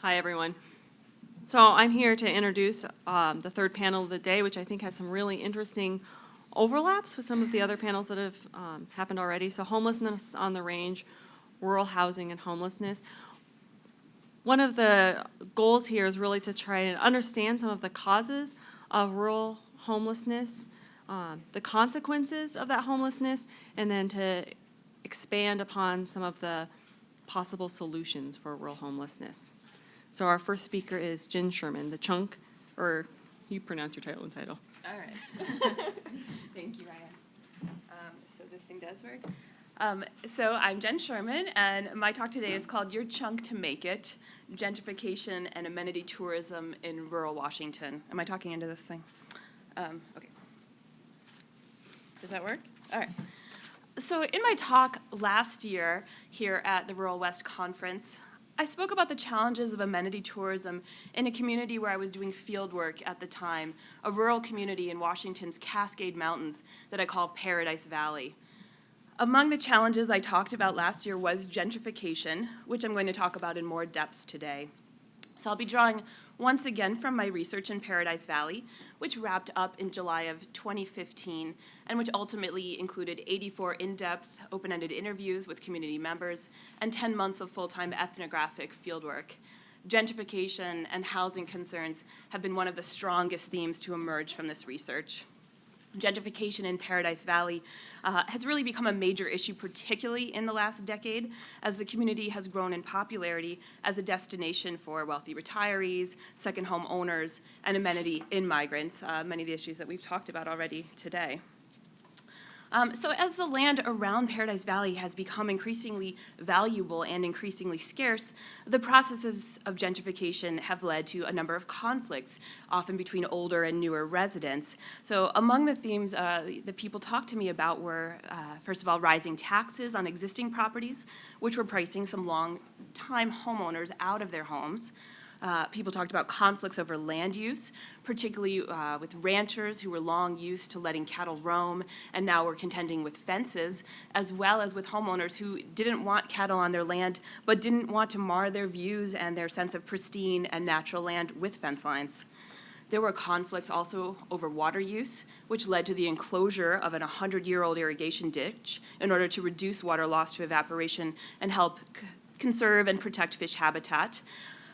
Hi, everyone. So I'm here to introduce the third panel of the day, which I think has some really interesting overlaps with some of the other panels that have happened already. So homelessness on the range, rural housing and homelessness. One of the goals here is really to try and understand some of the causes of rural homelessness, the consequences of that homelessness, and then to expand upon some of the possible solutions for rural homelessness. So our first speaker is Jen Sherman, the chunk, or you pronounce your title and title. All right. Thank you, Ryan. So this thing does work. So I'm Jen Sherman, and my talk today is called Your Chunk to Make It, Gentrification and Amenity Tourism in Rural Washington. Am I talking into this thing? Okay. Does that work? All right. So in my talk last year here at the Rural West Conference, I spoke about the challenges of amenity tourism in a community where I was doing field work at the time, a rural community in Washington's Cascade Mountains that I call Paradise Valley. Among the challenges I talked about last year was gentrification, which I'm going to talk about in more depth today. So I'll be drawing once again from my research in Paradise Valley, which wrapped up in July of 2015, and which ultimately included 84 in-depth, open-ended interviews with community members and 10 months of full-time ethnographic fieldwork. Gentrification and housing concerns have been one of the strongest themes to emerge from this research. Gentrification in Paradise Valley has really become a major issue, particularly in the last decade, as the community has grown in popularity as a destination for wealthy retirees, second home owners, and amenity in-migrants, many of the issues that we've talked about already today. So as the land around Paradise Valley has become increasingly valuable and increasingly scarce, the processes of gentrification have led to a number of conflicts, often between older and newer residents. So among the themes that people talked to me about were, first of all, rising taxes on existing properties, which were pricing some long-time homeowners out of their homes. People talked about conflicts over land use, particularly with ranchers who were long used to letting cattle roam and now were contending with fences, as well as with homeowners who didn't want cattle on their land but didn't want to mar their views and their sense of pristine and natural land with fence lines. There were conflicts also over water use, which led to the enclosure of an 100-year-old irrigation ditch in order to reduce water loss to evaporation and help conserve and protect fish habitat,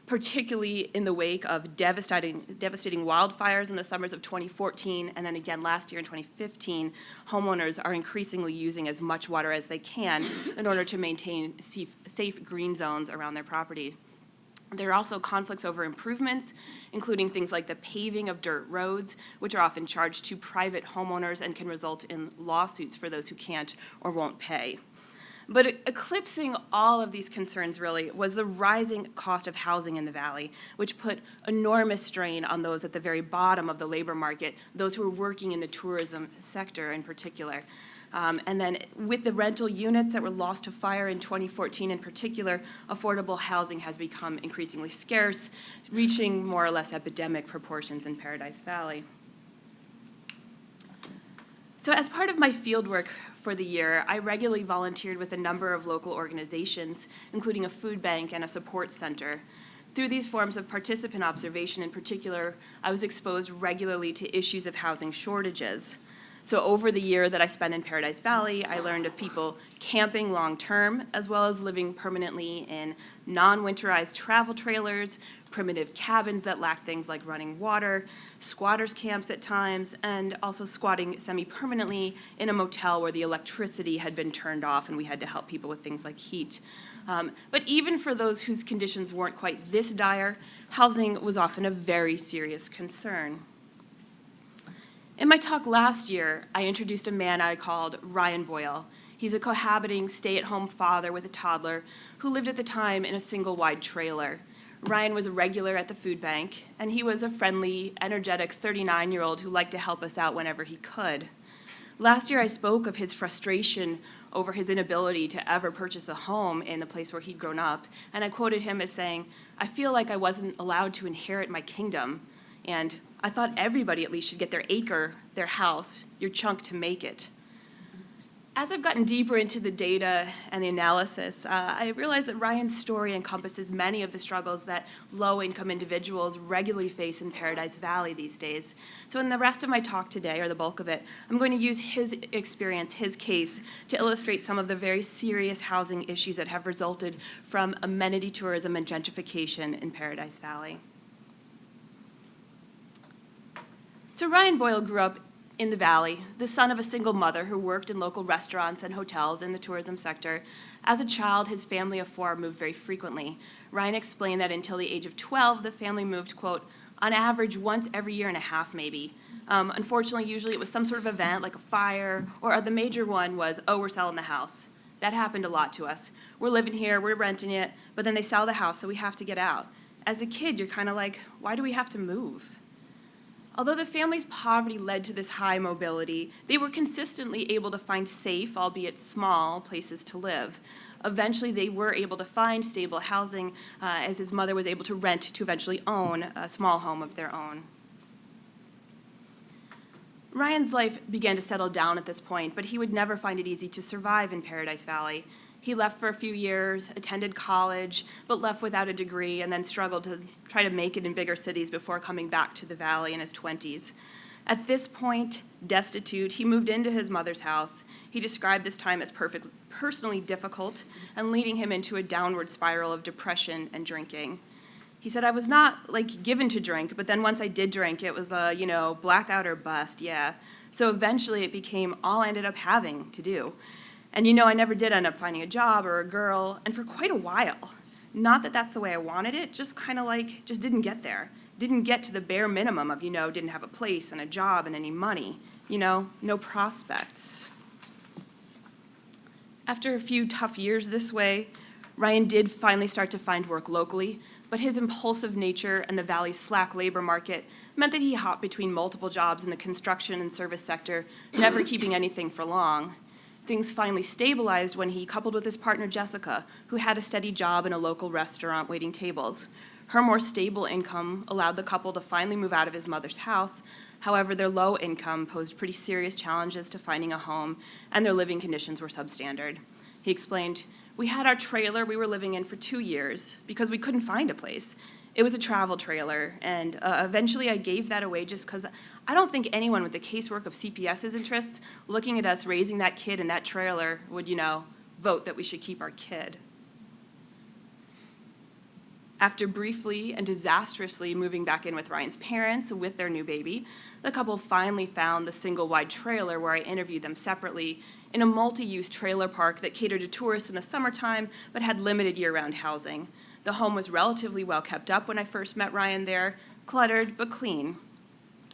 particularly in the wake of devastating wildfires in the summers of 2014 and then again last year in 2015. Homeowners are increasingly using as much water as they can in order to maintain safe green zones around their property. There are also conflicts over improvements, including things like the paving of dirt roads, which are often charged to private homeowners and can result in lawsuits for those who can't or won't pay. But eclipsing all of these concerns, really, was the rising cost of housing in the valley, which put enormous strain on those at the very bottom of the labor market, those who were working in the tourism sector in particular. And then with the rental units that were lost to fire in 2014 in particular, affordable housing has become increasingly scarce, reaching more or less epidemic proportions in Paradise Valley. So as part of my fieldwork for the year, I regularly volunteered with a number of local organizations, including a food bank and a support center. Through these forms of participant observation in particular, I was exposed regularly to issues of housing shortages. So over the year that I spent in Paradise Valley, I learned of people camping long-term, as well as living permanently in non-winterized travel trailers, primitive cabins that lack things like running water, squatters' camps at times, and also squatting semi-permanently in a motel where the electricity had been turned off and we had to help people with things like heat. But even for those whose conditions weren't quite this dire, housing was often a very serious concern. In my talk last year, I introduced a man I called Ryan Boyle. He's a cohabiting, stay-at-home father with a toddler who lived at the time in a single-wide trailer. Ryan was a regular at the food bank, and he was a friendly, energetic 39-year-old who liked to help us out whenever he could. Last year, I spoke of his frustration over his inability to ever purchase a home in the place where he'd grown up, and I quoted him as saying, "I feel like I wasn't allowed to inherit my kingdom, and I thought everybody at least should get their acre, their house, your chunk to make it." As I've gotten deeper into the data and the analysis, I realized that Ryan's story encompasses many of the struggles that low-income individuals regularly face in Paradise Valley these days. So in the rest of my talk today, or the bulk of it, I'm going to use his experience, his case, to illustrate some of the very serious housing issues that have resulted from amenity tourism and gentrification in Paradise Valley. So Ryan Boyle grew up in the Valley, the son of a single mother who worked in local restaurants and hotels in the tourism sector. As a child, his family of four moved very frequently. Ryan explained that until the age of 12, the family moved, quote, on average once every year and a half, maybe. Unfortunately, usually it was some sort of event like a fire, or the major one was, oh, we're selling the house. That happened a lot to us. We're living here, we're renting it, but then they sell the house, so we have to get out. As a kid, you're kind of like, why do we have to move? Although the family's poverty led to this high mobility, they were consistently able to find safe, albeit small, places to live. Eventually, they were able to find stable housing as his mother was able to rent to eventually own a small home of their own. Ryan's life began to settle down at this point, but he would never find it easy to survive in Paradise Valley. He left for a few years, attended college, but left without a degree, and then struggled to try to make it in bigger cities before coming back to the Valley in his 20s. At this point, destitute, he moved into his mother's house. He described this time as personally difficult and leading him into a downward spiral of depression and drinking. He said, I was not, given to drink, but then once I did drink, it was blackout or bust, yeah. So eventually it became all I ended up having to do. And I never did end up finding a job or a girl, and for quite a while. Not that that's the way I wanted it, just kind of just didn't get there. Didn't get to the bare minimum of, didn't have a place and a job and any money, no prospects. After a few tough years this way, Ryan did finally start to find work locally, but his impulsive nature and the Valley's slack labor market meant that he hopped between multiple jobs in the construction and service sector, never keeping anything for long. Things finally stabilized when he coupled with his partner, Jessica, who had a steady job in a local restaurant waiting tables. Her more stable income allowed the couple to finally move out of his mother's house. However, their low income posed pretty serious challenges to finding a home, and their living conditions were substandard. He explained, we had our trailer we were living in for 2 years because we couldn't find a place. It was a travel trailer, and eventually I gave that away just because I don't think anyone with the casework of CPS's interests looking at us raising that kid in that trailer would, vote that we should keep our kid. After briefly and disastrously moving back in with Ryan's parents with their new baby, the couple finally found the single-wide trailer where I interviewed them separately in a multi-use trailer park that catered to tourists in the summertime but had limited year-round housing. The home was relatively well kept up when I first met Ryan there, cluttered but clean.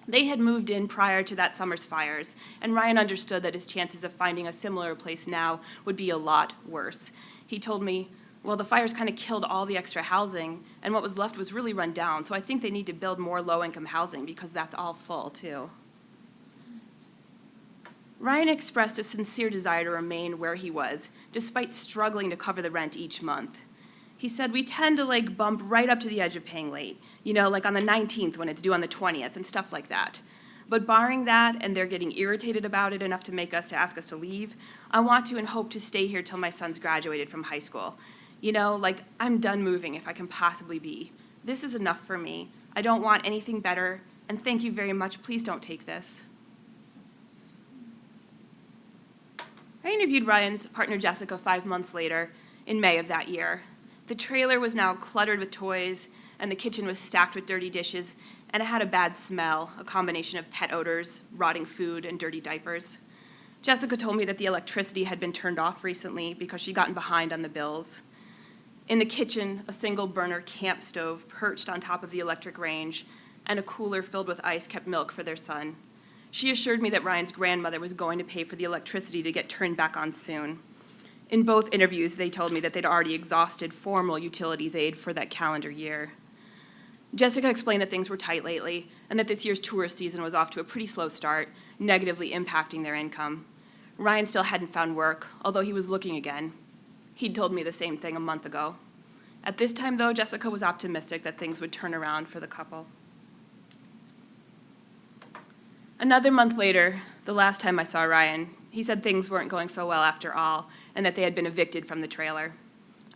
They had moved in prior to that summer's fires, and Ryan understood that his chances of finding a similar place now would be a lot worse. He told me, well, the fires kind of killed all the extra housing, and what was left was really run down, so I think they need to build more low-income housing because that's all full, too. Ryan expressed a sincere desire to remain where he was, despite struggling to cover the rent each month. He said, we tend to bump right up to the edge of paying late, on the 19th when it's due on the 20th and stuff like that. But barring that, and they're getting irritated about it enough to ask us to leave, I want to and hope to stay here till my son's graduated from high school. I'm done moving if I can possibly be. This is enough for me. I don't want anything better, and thank you very much. Please don't take this. I interviewed Ryan's partner, Jessica, 5 months later, in May of that year. The trailer was now cluttered with toys, and the kitchen was stacked with dirty dishes, and it had a bad smell, a combination of pet odors, rotting food, and dirty diapers. Jessica told me that the electricity had been turned off recently because she'd gotten behind on the bills. In the kitchen, a single burner camp stove perched on top of the electric range, and a cooler filled with ice kept milk for their son. She assured me that Ryan's grandmother was going to pay for the electricity to get turned back on soon. In both interviews, they told me that they'd already exhausted formal utilities aid for that calendar year. Jessica explained that things were tight lately, and that this year's tourist season was off to a pretty slow start, negatively impacting their income. Ryan still hadn't found work, although he was looking again. He'd told me the same thing a month ago. At this time, though, Jessica was optimistic that things would turn around for the couple. Another month later, the last time I saw Ryan, He said things weren't going so well after all, and that they had been evicted from the trailer.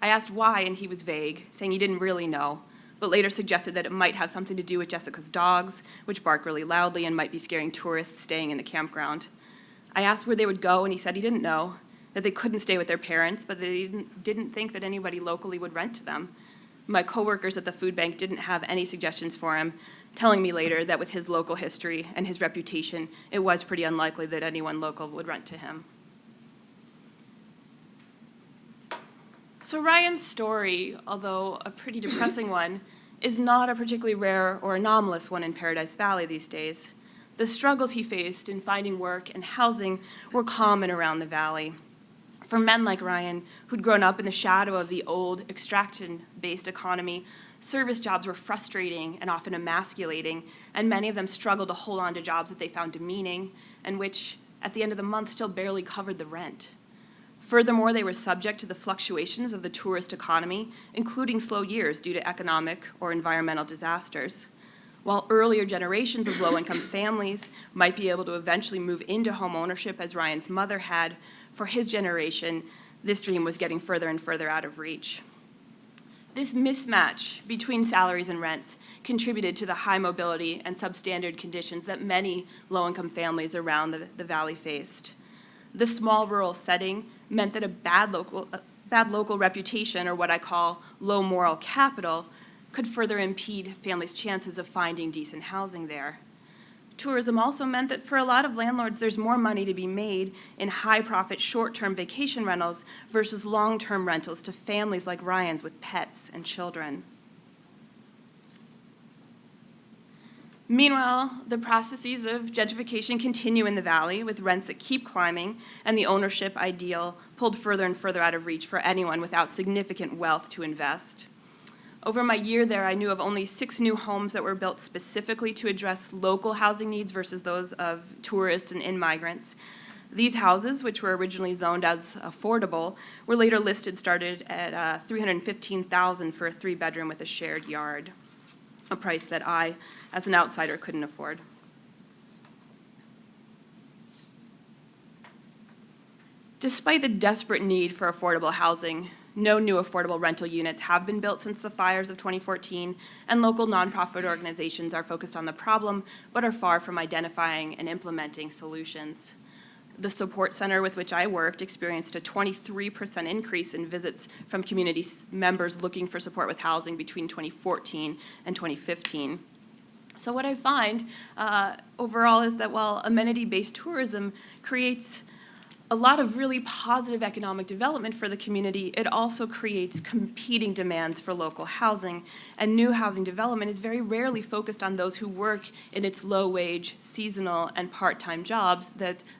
I asked why, and he was vague, saying he didn't really know, but later suggested that it might have something to do with Jessica's dogs, which bark really loudly and might be scaring tourists staying in the campground. I asked where they would go, and he said he didn't know, that they couldn't stay with their parents, but they didn't think that anybody locally would rent to them. My coworkers at the food bank didn't have any suggestions for him, telling me later that with his local history and his reputation, it was pretty unlikely that anyone local would rent to him. So Ryan's story, although a pretty depressing one, is not a particularly rare or anomalous one in Paradise Valley these days. The struggles he faced in finding work and housing were common around the valley. For men like Ryan, who'd grown up in the shadow of the old extraction-based economy, service jobs were frustrating and often emasculating, and many of them struggled to hold on to jobs that they found demeaning and which, at the end of the month, still barely covered the rent. Furthermore, they were subject to the fluctuations of the tourist economy, including slow years due to economic or environmental disasters. While earlier generations of low-income families might be able to eventually move into home ownership as Ryan's mother had, for his generation, this dream was getting further and further out of reach. This mismatch between salaries and rents contributed to the high mobility and substandard conditions that many low-income families around the valley faced. The small rural setting meant that a bad local reputation, or what I call low moral capital, could further impede families' chances of finding decent housing there. Tourism also meant that for a lot of landlords, there's more money to be made in high-profit short-term vacation rentals versus long-term rentals to families like Ryan's with pets and children. Meanwhile, the processes of gentrification continue in the valley, with rents that keep climbing and the ownership ideal pulled further and further out of reach for anyone without significant wealth to invest. Over my year there, I knew of only 6 new homes that were built specifically to address local housing needs versus those of tourists and in-migrants. These houses, which were originally zoned as affordable, were later started at $315,000 for a 3-bedroom with a shared yard, a price that I, as an outsider, couldn't afford. Despite the desperate need for affordable housing, no new affordable rental units have been built since the fires of 2014, and local nonprofit organizations are focused on the problem, but are far from identifying and implementing solutions. The support center with which I worked experienced a 23% increase in visits from community members looking for support with housing between 2014 and 2015. So what I find overall is that while amenity-based tourism creates a lot of really positive economic development for the community, it also creates competing demands for local housing, and new housing development is very rarely focused on those who work in its low-wage, seasonal, and part-time jobs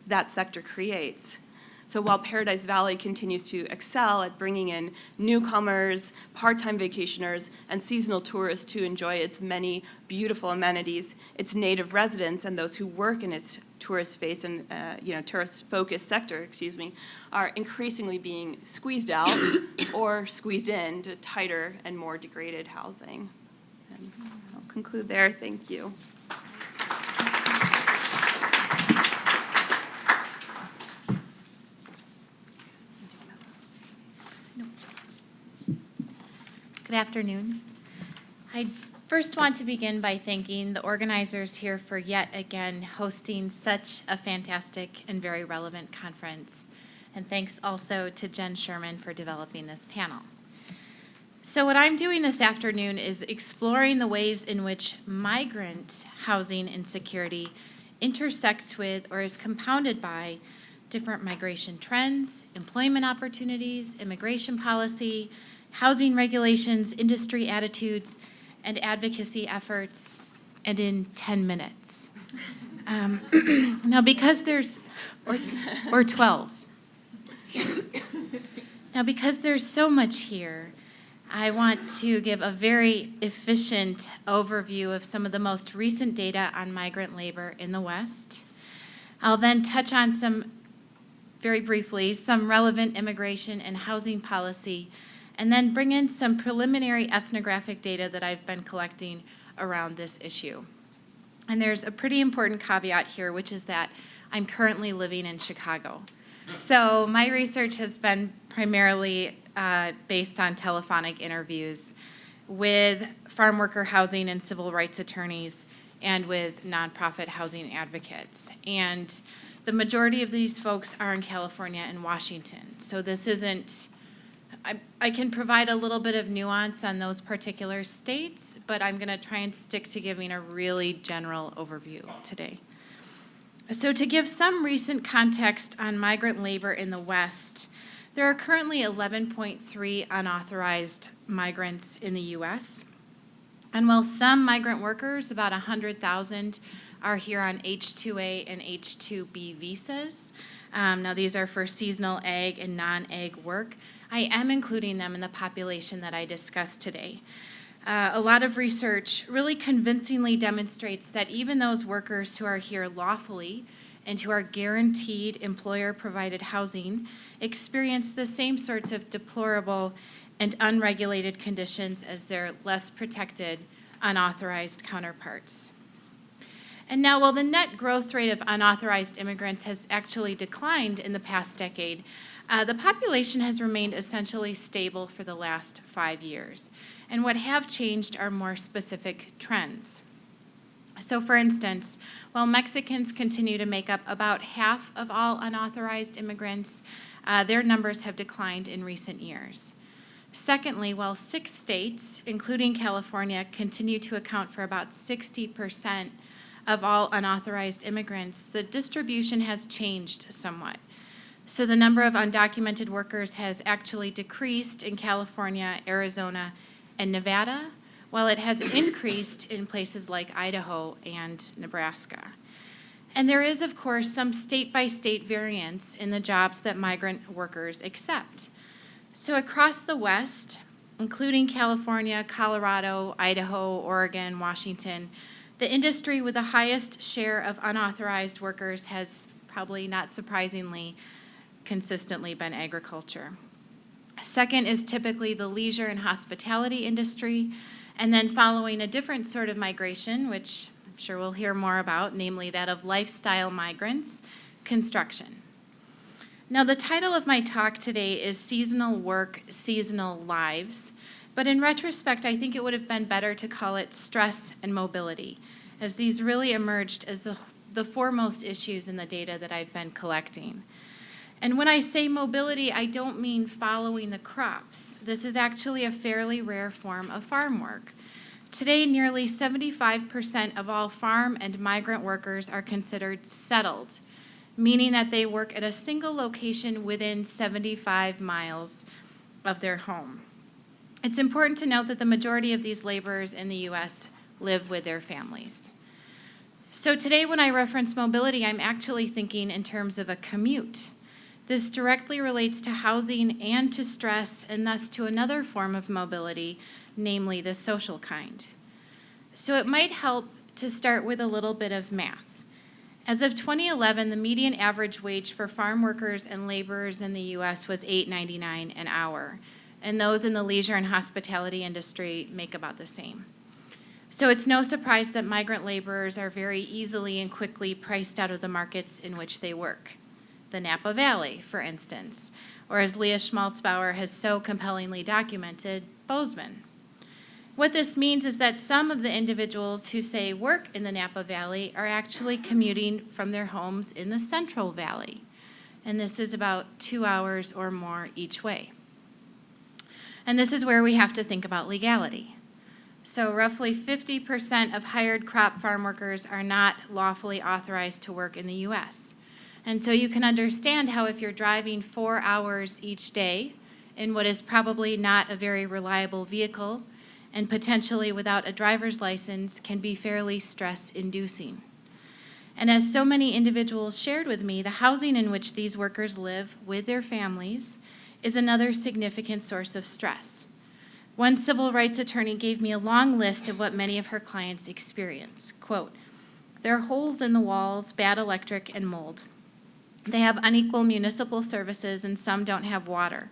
that sector creates. So while Paradise Valley continues to excel at bringing in newcomers, part-time vacationers, and seasonal tourists to enjoy its many beautiful amenities, its native residents and those who work in its tourist-focused sector, are increasingly being squeezed out or squeezed into tighter and more degraded housing. And I'll conclude there. Thank you. Good afternoon. I first want to begin by thanking the organizers here for yet again hosting such a fantastic and very relevant conference. And thanks also to Jen Sherman for developing this panel. So what I'm doing this afternoon is exploring the ways in which migrant housing insecurity intersects with or is compounded by different migration trends, employment opportunities, immigration policy, housing regulations, industry attitudes, and advocacy efforts, and in 10 minutes. Now, because there's, or 12. Now, because there's so much here, I want to give a very efficient overview of some of the most recent data on migrant labor in the West. I'll then touch on very briefly, some relevant immigration and housing policy, and then bring in some preliminary ethnographic data that I've been collecting around this issue. And there's a pretty important caveat here, which is that I'm currently living in Chicago. So my research has been primarily based on telephonic interviews with farm worker housing and civil rights attorneys and with nonprofit housing advocates. And the majority of these folks are in California and Washington. So this isn't, I can provide a little bit of nuance on those particular states, but I'm going to try and stick to giving a really general overview today. So to give some recent context on migrant labor in the West, there are currently 11.3 unauthorized migrants in the U.S. And while some migrant workers, about 100,000, are here on H-2A and H-2B visas, now these are for seasonal ag and non-ag work, I am including them in the population that I discussed today. A lot of research really convincingly demonstrates that even those workers who are here lawfully and who are guaranteed employer-provided housing experience the same sorts of deplorable and unregulated conditions as their less protected, unauthorized counterparts. And now, while the net growth rate of unauthorized immigrants has actually declined in the past decade, the population has remained essentially stable for the last 5 years. And what have changed are more specific trends. So for instance, while Mexicans continue to make up about half of all unauthorized immigrants, their numbers have declined in recent years. Secondly, while 6 states, including California, continue to account for about 60% of all unauthorized immigrants, the distribution has changed somewhat. So the number of undocumented workers has actually decreased in California, Arizona, and Nevada, while it has increased in places like Idaho and Nebraska. And there is, of course, some state-by-state variance in the jobs that migrant workers accept. So across the West, including California, Colorado, Idaho, Oregon, Washington, the industry with the highest share of unauthorized workers has, probably not surprisingly, consistently been agriculture. Second is typically the leisure and hospitality industry, and then following a different sort of migration, which I'm sure we'll hear more about, namely that of lifestyle migrants, construction. Now, the title of my talk today is Seasonal Work, Seasonal Lives, but in retrospect, I think it would have been better to call it stress and mobility, as these really emerged as the foremost issues in the data that I've been collecting. And when I say mobility, I don't mean following the crops. This is actually a fairly rare form of farm work. Today, nearly 75% of all farm and migrant workers are considered settled, meaning that they work at a single location within 75 miles of their home. It's important to note that the majority of these laborers in the U.S. live with their families. So today, when I reference mobility, I'm actually thinking in terms of a commute. This directly relates to housing and to stress, and thus to another form of mobility, namely the social kind. So it might help to start with a little bit of math. As of 2011, the median average wage for farm workers and laborers in the U.S. was $8.99 an hour, and those in the leisure and hospitality industry make about the same. So it's no surprise that migrant laborers are very easily and quickly priced out of the markets in which they work. The Napa Valley, for instance, or as Leah Schmaltzbauer has so compellingly documented, Bozeman. What this means is that some of the individuals who say work in the Napa Valley are actually commuting from their homes in the Central Valley, and this is about 2 hours or more each way. And this is where we have to think about legality. So roughly 50% of hired crop farm workers are not lawfully authorized to work in the U.S., and so you can understand how if you're driving 4 hours each day in what is probably not a very reliable vehicle and potentially without a driver's license can be fairly stress-inducing. And as so many individuals shared with me, the housing in which these workers live with their families is another significant source of stress. One civil rights attorney gave me a long list of what many of her clients experience. Quote, "There are holes in the walls, bad electric, and mold. They have unequal municipal services, and some don't have water.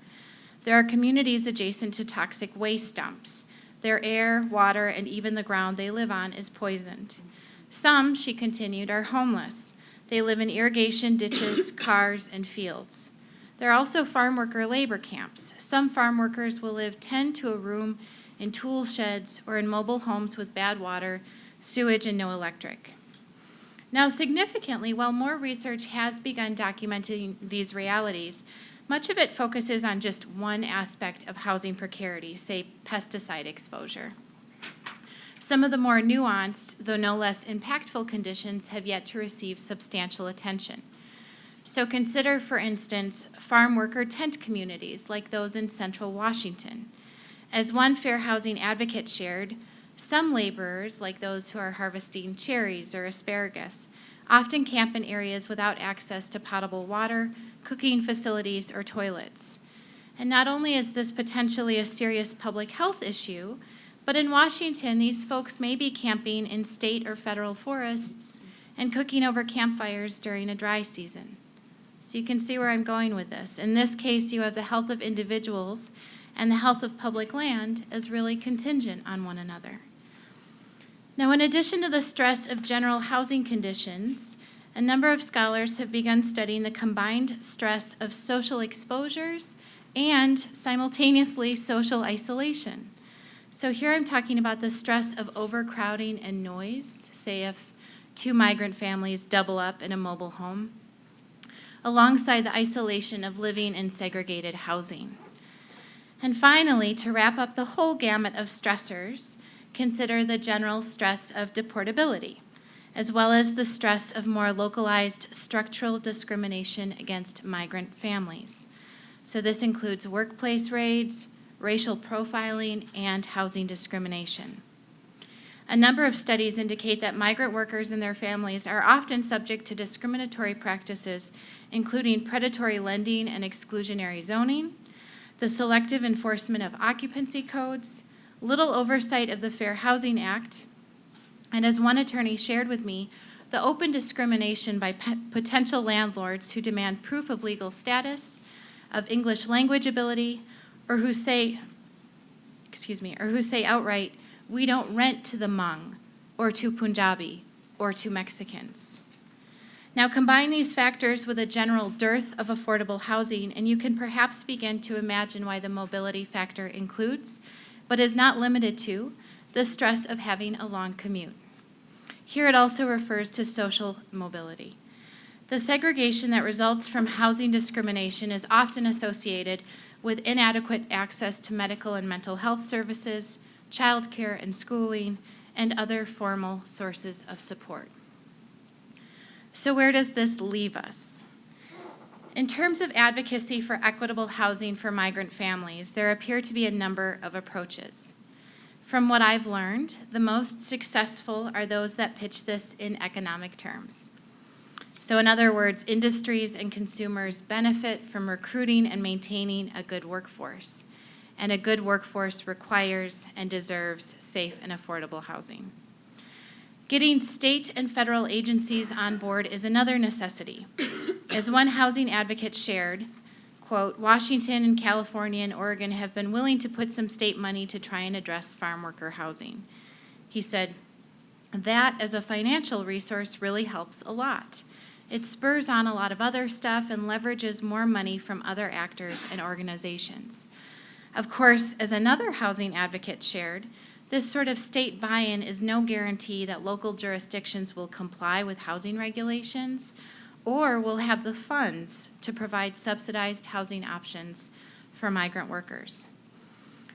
There are communities adjacent to toxic waste dumps. Their air, water, and even the ground they live on is poisoned. Some," she continued, "are homeless. They live in irrigation ditches, cars, and fields. There are also farm worker labor camps. Some farm workers will live 10 to a room in tool sheds or in mobile homes with bad water, sewage, and no electric. Now, significantly, while more research has begun documenting these realities, much of it focuses on just one aspect of housing precarity, say pesticide exposure. Some of the more nuanced, though no less impactful conditions have yet to receive substantial attention. So consider, for instance, farm worker tent communities like those in central Washington. As one fair housing advocate shared, some laborers, like those who are harvesting cherries or asparagus, often camp in areas without access to potable water, cooking facilities, or toilets. And not only is this potentially a serious public health issue, but in Washington, these folks may be camping in state or federal forests and cooking over campfires during a dry season. So you can see where I'm going with this. In this case, you have the health of individuals and the health of public land as really contingent on one another. Now, in addition to the stress of general housing conditions, a number of scholars have begun studying the combined stress of social exposures and simultaneously social isolation. So here I'm talking about the stress of overcrowding and noise, say if 2 migrant families double up in a mobile home, alongside the isolation of living in segregated housing. And finally, to wrap up the whole gamut of stressors, consider the general stress of deportability, as well as the stress of more localized structural discrimination against migrant families. So this includes workplace raids, racial profiling, and housing discrimination. A number of studies indicate that migrant workers and their families are often subject to discriminatory practices, including predatory lending and exclusionary zoning, the selective enforcement of occupancy codes, little oversight of the Fair Housing Act, and as one attorney shared with me, the open discrimination by potential landlords who demand proof of legal status, of English language ability, or who say outright, we don't rent to the Hmong, or to Punjabi, or to Mexicans. Now combine these factors with a general dearth of affordable housing, and you can perhaps begin to imagine why the mobility factor includes, but is not limited to, the stress of having a long commute. Here it also refers to social mobility. The segregation that results from housing discrimination is often associated with inadequate access to medical and mental health services, childcare and schooling, and other formal sources of support. So where does this leave us? In terms of advocacy for equitable housing for migrant families, there appear to be a number of approaches. From what I've learned, the most successful are those that pitch this in economic terms. So in other words, industries and consumers benefit from recruiting and maintaining a good workforce. And a good workforce requires and deserves safe and affordable housing. Getting state and federal agencies on board is another necessity. As one housing advocate shared, quote, Washington and California and Oregon have been willing to put some state money to try and address farm worker housing. He said, that as a financial resource really helps a lot. It spurs on a lot of other stuff and leverages more money from other actors and organizations. Of course, as another housing advocate shared, this sort of state buy-in is no guarantee that local jurisdictions will comply with housing regulations or will have the funds to provide subsidized housing options for migrant workers.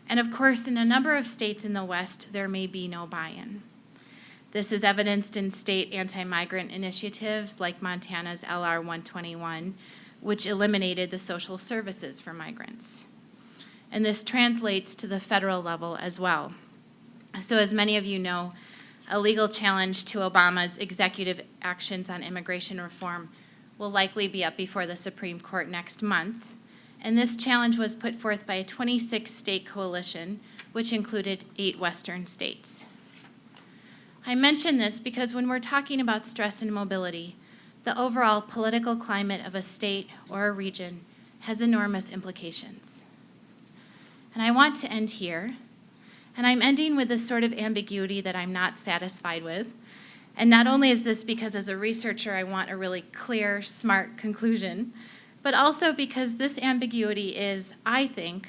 And of course, in a number of states in the West, there may be no buy-in. This is evidenced in state anti-migrant initiatives like Montana's LR 121, which eliminated the social services for migrants. And this translates to the federal level as well. So as many of you know, a legal challenge to Obama's executive actions on immigration reform will likely be up before the Supreme Court next month. And this challenge was put forth by a 26-state coalition, which included 8 Western states. I mention this because when we're talking about stress and mobility, the overall political climate of a state or a region has enormous implications. And I want to end here, and I'm ending with this sort of ambiguity that I'm not satisfied with, And not only is this because as a researcher I want a really clear, smart conclusion, but also because this ambiguity is, I think,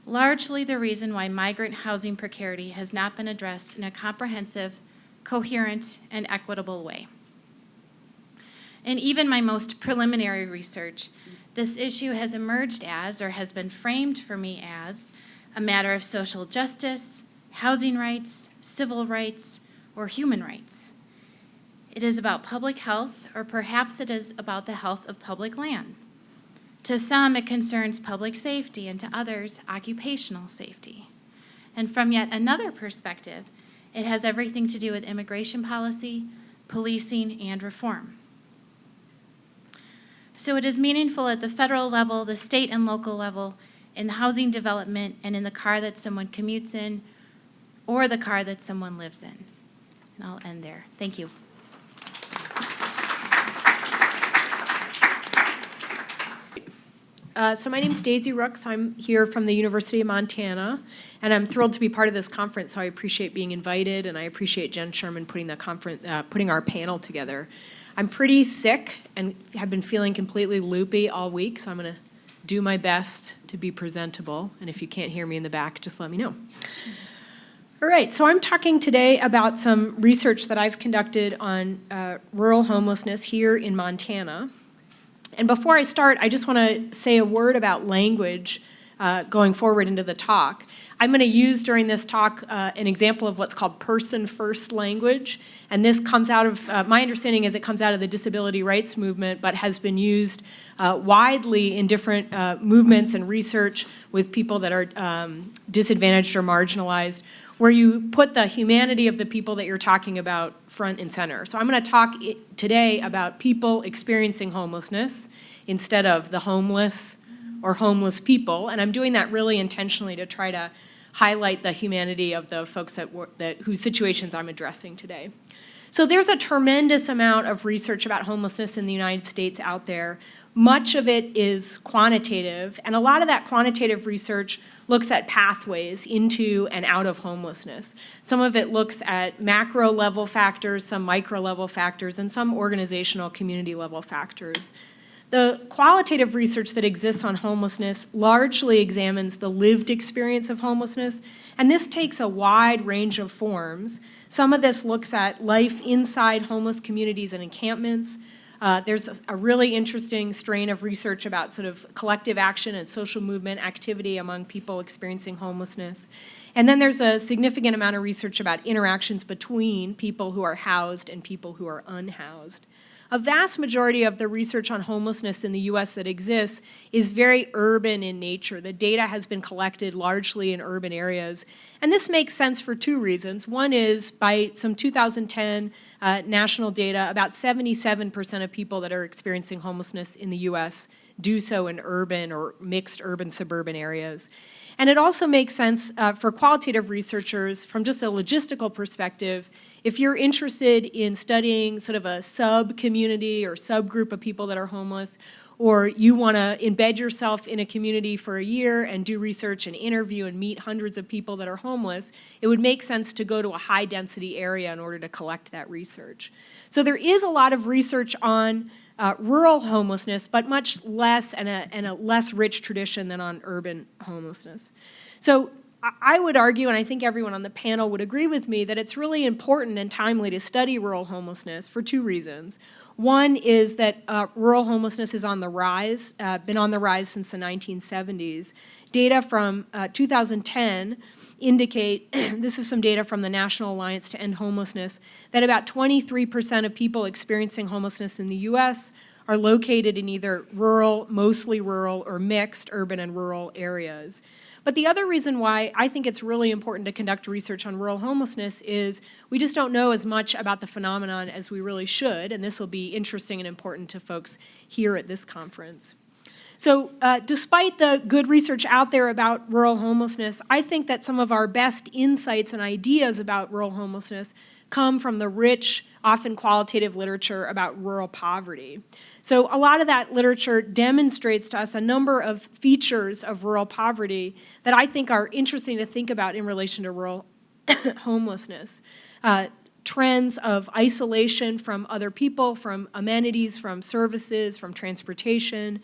largely the reason why migrant housing precarity has not been addressed in a comprehensive, coherent, and equitable way. In even my most preliminary research, this issue has emerged as, or has been framed for me as, a matter of social justice, housing rights, civil rights, or human rights. It is about public health, or perhaps it is about the health of public land. To some, it concerns public safety, and to others, occupational safety. And from yet another perspective, it has everything to do with immigration policy, policing, and reform. So it is meaningful at the federal level, the state and local level, in the housing development, and in the car that someone commutes in, or the car that someone lives in. And I'll end there. Thank you. So my name's Daisy Rooks. I'm here from the University of Montana, and I'm thrilled to be part of this conference, so I appreciate being invited, and I appreciate Jen Sherman putting our panel together. I'm pretty sick and have been feeling completely loopy all week, so I'm going to do my best to be presentable, and if you can't hear me in the back, just let me know. All right, so I'm talking today about some research that I've conducted on rural homelessness here in Montana. And before I start, I just want to say a word about language going forward into the talk. I'm going to use during this talk an example of what's called person-first language. And this comes out of, my understanding is it comes out of the disability rights movement, but has been used widely in different movements and research with people that are disadvantaged or marginalized, where you put the humanity of the people that you're talking about front and center. So I'm going to talk today about people experiencing homelessness instead of the homeless or homeless people, and I'm doing that really intentionally to try to highlight the humanity of the folks whose situations I'm addressing today. So there's a tremendous amount of research about homelessness in the United States out there. Much of it is quantitative, and a lot of that quantitative research looks at pathways into and out of homelessness. Some of it looks at macro level factors, some micro level factors, and some organizational community level factors. The qualitative research that exists on homelessness largely examines the lived experience of homelessness, and this takes a wide range of forms. Some of this looks at life inside homeless communities and encampments. There's a really interesting strain of research about sort of collective action and social movement activity among people experiencing homelessness. And then there's a significant amount of research about interactions between people who are housed and people who are unhoused. A vast majority of the research on homelessness in the US that exists is very urban in nature. The data has been collected largely in urban areas. And this makes sense for two reasons. One is, by some 2010 national data, about 77% of people that are experiencing homelessness in the US do so in urban or mixed urban-suburban areas. And it also makes sense for qualitative researchers from just a logistical perspective. If you're interested in studying sort of a sub-community or subgroup of people that are homeless, or you want to embed yourself in a community for a year and do research and interview and meet hundreds of people that are homeless, it would make sense to go to a high-density area in order to collect that research. So there is a lot of research on rural homelessness, but much less and a less rich tradition than on urban homelessness. So I would argue, and I think everyone on the panel would agree with me, that it's really important and timely to study rural homelessness for two reasons. One is that rural homelessness is on the rise, been on the rise since the 1970s. Data from 2010 indicate, this is some data from the National Alliance to End Homelessness, that about 23% of people experiencing homelessness in the US are located in either rural, mostly rural, or mixed urban and rural areas. But the other reason why I think it's really important to conduct research on rural homelessness is we just don't know as much about the phenomenon as we really should, and this will be interesting and important to folks here at this conference. So despite the good research out there about rural homelessness, I think that some of our best insights and ideas about rural homelessness come from the rich, often qualitative literature about rural poverty. So a lot of that literature demonstrates to us a number of features of rural poverty that I think are interesting to think about in relation to rural homelessness. trends of isolation from other people, from amenities, from services, from transportation.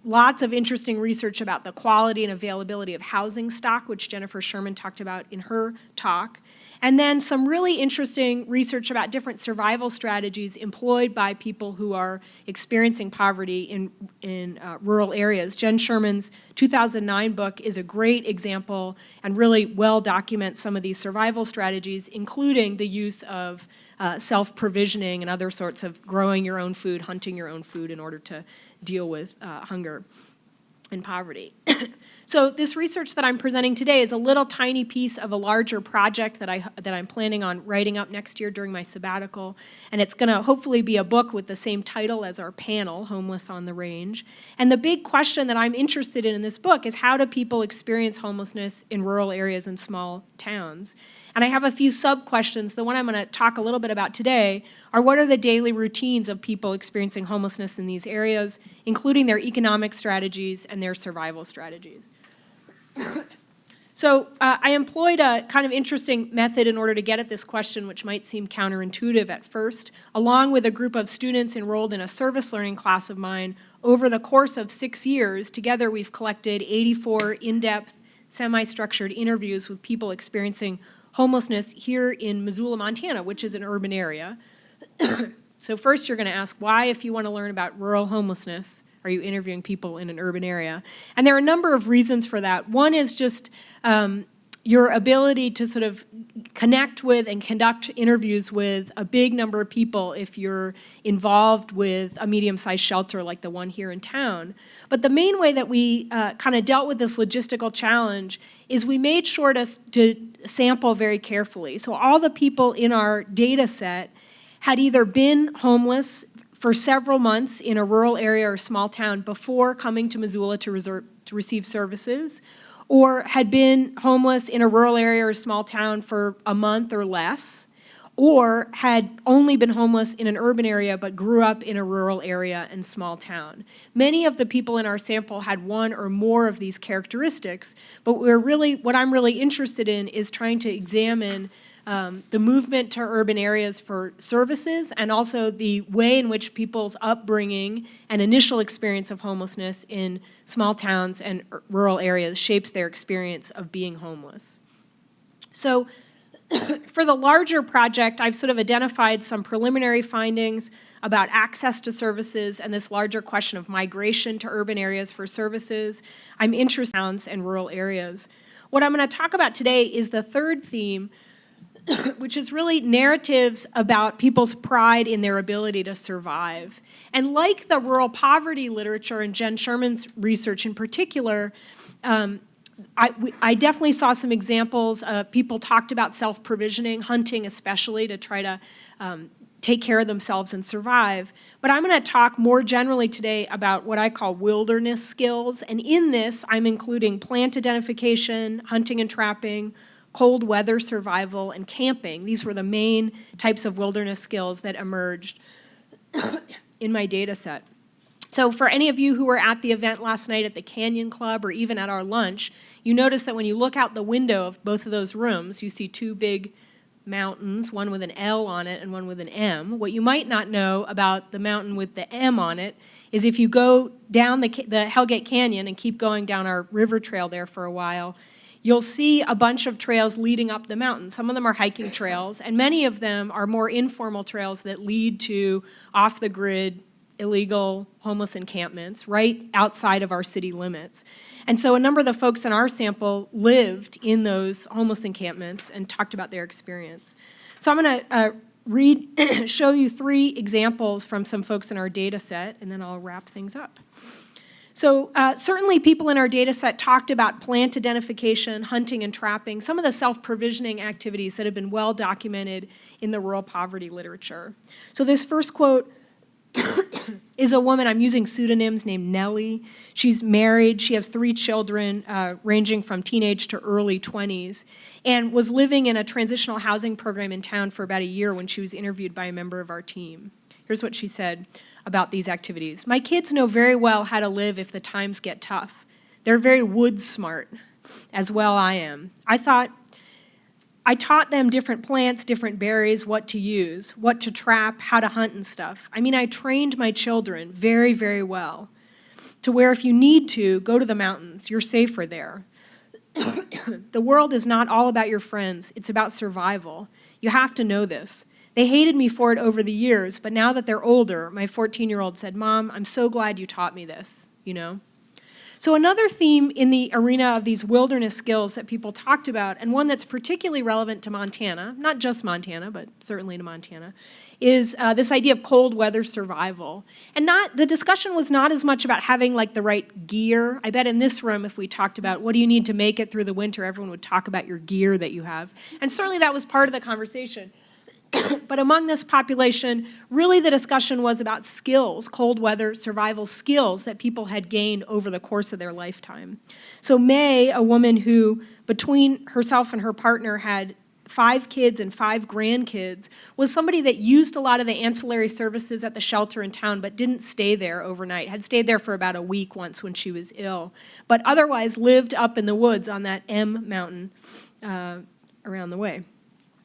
Lots of interesting research about the quality and availability of housing stock, which Jennifer Sherman talked about in her talk. And then some really interesting research about different survival strategies employed by people who are experiencing poverty in rural areas. Jen Sherman's 2009 book is a great example and really well documents some of these survival strategies, including the use of self-provisioning and other sorts of growing your own food, hunting your own food in order to deal with hunger and poverty. So this research that I'm presenting today is a little tiny piece of a larger project that I'm planning on writing up next year during my sabbatical, and it's going to hopefully be a book with the same title as our panel, Homeless on the Range. And the big question that I'm interested in this book is, how do people experience homelessness in rural areas and small towns? And I have a few sub-questions. The one I'm going to talk a little bit about today are, what are the daily routines of people experiencing homelessness in these areas, including their economic strategies and their survival strategies. So I employed a kind of interesting method in order to get at this question, which might seem counterintuitive at first. Along with a group of students enrolled in a service learning class of mine, over the course of 6 years, together we've collected 84 in-depth, semi-structured interviews with people experiencing homelessness here in Missoula, Montana, which is an urban area. So first you're going to ask, why, if you want to learn about rural homelessness, are you interviewing people in an urban area? And there are a number of reasons for that. One is just your ability to sort of connect with and conduct interviews with a big number of people if you're involved with a medium-sized shelter like the one here in town. But the main way that we kind of dealt with this logistical challenge is we made sure to sample very carefully. So all the people in our data set had either been homeless for several months in a rural area or small town before coming to Missoula to receive services, or had been homeless in a rural area or small town for a month or less, or had only been homeless in an urban area but grew up in a rural area and small town. Many of the people in our sample had one or more of these characteristics, but what I'm really interested in is trying to examine the movement to urban areas for services, and also the way in which people's upbringing and initial experience of homelessness in small towns and rural areas shapes their experience of being homeless. So for the larger project, I've sort of identified some preliminary findings about access to services and this larger question of migration to urban areas for services. I'm interested in towns and rural areas. What I'm going to talk about today is the third theme, which is really narratives about people's pride in their ability to survive. And like the rural poverty literature and Jen Sherman's research in particular, I definitely saw some examples of people talked about self-provisioning, hunting especially, to try to take care of themselves and survive. But I'm going to talk more generally today about what I call wilderness skills. And in this, I'm including plant identification, hunting and trapping, cold weather survival, and camping. These were the main types of wilderness skills that emerged in my data set. So for any of you who were at the event last night at the Canyon Club or even at our lunch, you notice that when you look out the window of both of those rooms, you see two big mountains, one with an L on it and one with an M. What you might not know about the mountain with the M on it is if you go down the Hellgate Canyon and keep going down our river trail there for a while, you'll see a bunch of trails leading up the mountain. Some of them are hiking trails, and many of them are more informal trails that lead to off-the-grid, illegal homeless encampments right outside of our city limits. And so a number of the folks in our sample lived in those homeless encampments and talked about their experience. So I'm going to show you 3 examples from some folks in our data set, and then I'll wrap things up. So certainly people in our data set talked about plant identification, hunting and trapping, some of the self-provisioning activities that have been well documented in the rural poverty literature. So this first quote is a woman, I'm using pseudonyms, named Nellie. She's married, she has 3 children ranging from teenage to early 20s, and was living in a transitional housing program in town for about a year when she was interviewed by a member of our team. Here's what she said about these activities. My kids know very well how to live if the times get tough. They're very wood smart, as well I am. I thought I taught them different plants, different berries, what to use, what to trap, how to hunt and stuff. I mean, I trained my children very, very well to where if you need to, go to the mountains. You're safer there. The world is not all about your friends. It's about survival. You have to know this. They hated me for it over the years, but now that they're older, my 14-year-old said, "Mom, I'm so glad you taught me this," you know? So another theme in the arena of these wilderness skills that people talked about, and one that's particularly relevant to Montana, not just Montana, but certainly to Montana, is this idea of cold weather survival. And the discussion was not as much about having like the right gear. I bet in this room, if we talked about what do you need to make it through the winter, everyone would talk about your gear that you have. And certainly that was part of the conversation. But among this population, really the discussion was about skills, cold weather survival skills that people had gained over the course of their lifetime. So May, a woman who between herself and her partner had 5 kids and 5 grandkids, was somebody that used a lot of the ancillary services at the shelter in town but didn't stay there overnight, had stayed there for about a week once when she was ill, but otherwise lived up in the woods on that M mountain around the way.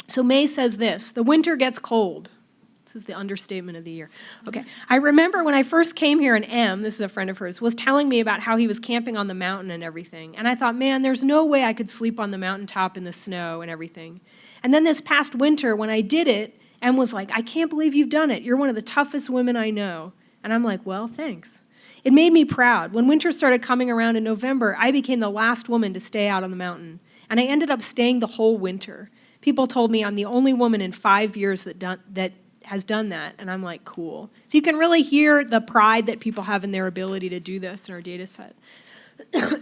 So May says this, "The winter gets cold." This is the understatement of the year. Okay, "I remember when I first came here and M," this is a friend of hers, "was telling me about how he was camping on the mountain and everything. And I thought, man, there's no way I could sleep on the mountaintop in the snow and everything. And then this past winter when I did it, M was like, 'I can't believe you've done it. You're one of the toughest women I know.' And I'm like, well, thanks. It made me proud. When winter started coming around in November, I became the last woman to stay out on the mountain. And I ended up staying the whole winter. People told me I'm the only woman in 5 years that has done that, and I'm like, cool." So you can really hear the pride that people have in their ability to do this in our data set.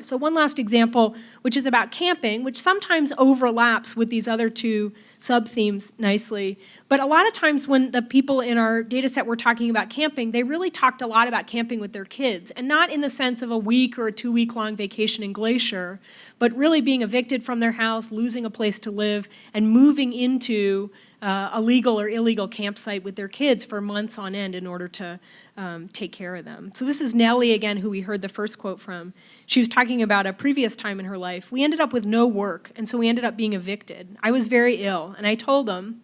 So one last example, which is about camping, which sometimes overlaps with these other 2 sub-themes nicely. But a lot of times when the people in our data set were talking about camping, they really talked a lot about camping with their kids, and not in the sense of a week or a 2-week-long vacation in Glacier, but really being evicted from their house, losing a place to live, and moving into a legal or illegal campsite with their kids for months on end in order to take care of them. So this is Nellie again, who we heard the first quote from. She was talking about a previous time in her life. "We ended up with no work, and so we ended up being evicted. I was very ill, and I told them,"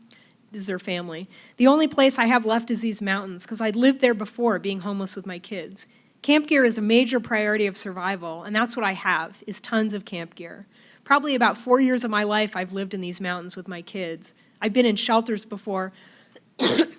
this is her family, "the only place I have left is these mountains, because I'd lived there before being homeless with my kids. Camp gear is a major priority of survival, and that's what I have, is tons of camp gear. Probably about 4 years of my life I've lived in these mountains with my kids. I've been in shelters before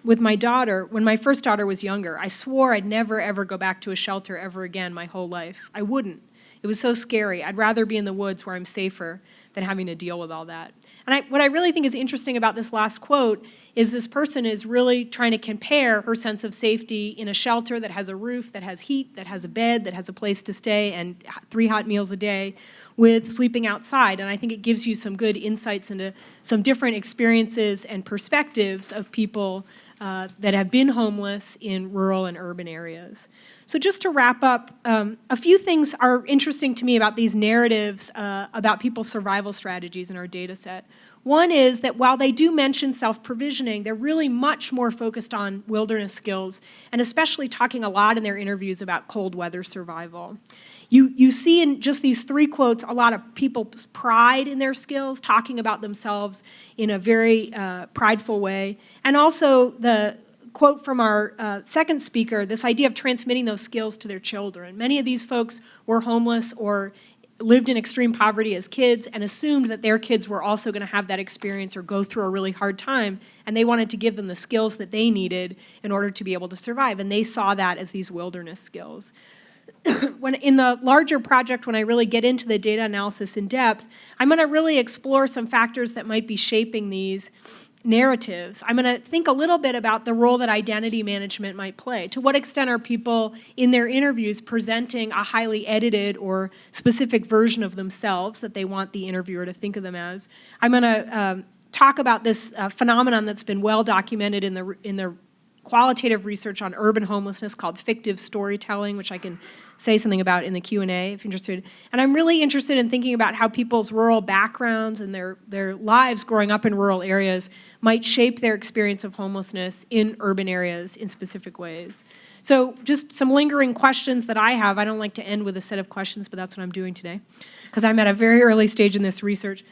with my daughter when my first daughter was younger. I swore I'd never, ever go back to a shelter ever again my whole life. I wouldn't. It was so scary. I'd rather be in the woods where I'm safer than having to deal with all that." And what I really think is interesting about this last quote is this person is really trying to compare her sense of safety in a shelter that has a roof, that has heat, that has a bed, that has a place to stay, and 3 hot meals a day, with sleeping outside. And I think it gives you some good insights into some different experiences and perspectives of people that have been homeless in rural and urban areas. So just to wrap up, a few things are interesting to me about these narratives about people's survival strategies in our data set. One is that while they do mention self-provisioning, they're really much more focused on wilderness skills, and especially talking a lot in their interviews about cold weather survival. You see in just these 3 quotes a lot of people's pride in their skills, talking about themselves in a very prideful way, and also the quote from our second speaker, this idea of transmitting those skills to their children. Many of these folks were homeless or lived in extreme poverty as kids and assumed that their kids were also going to have that experience or go through a really hard time, and they wanted to give them the skills that they needed in order to be able to survive, and they saw that as these wilderness skills. When in the larger project, when I really get into the data analysis in depth, I'm going to really explore some factors that might be shaping these narratives. I'm going to think a little bit about the role that identity management might play. To what extent are people in their interviews presenting a highly edited or specific version of themselves that they want the interviewer to think of them as? I'm going to talk about this phenomenon that's been well documented in the qualitative research on urban homelessness called fictive storytelling, which I can say something about in the Q&A if you're interested. And I'm really interested in thinking about how people's rural backgrounds and their lives growing up in rural areas might shape their experience of homelessness in urban areas in specific ways. So just some lingering questions that I have. I don't like to end with a set of questions, but that's what I'm doing today because I'm at a very early stage in this research.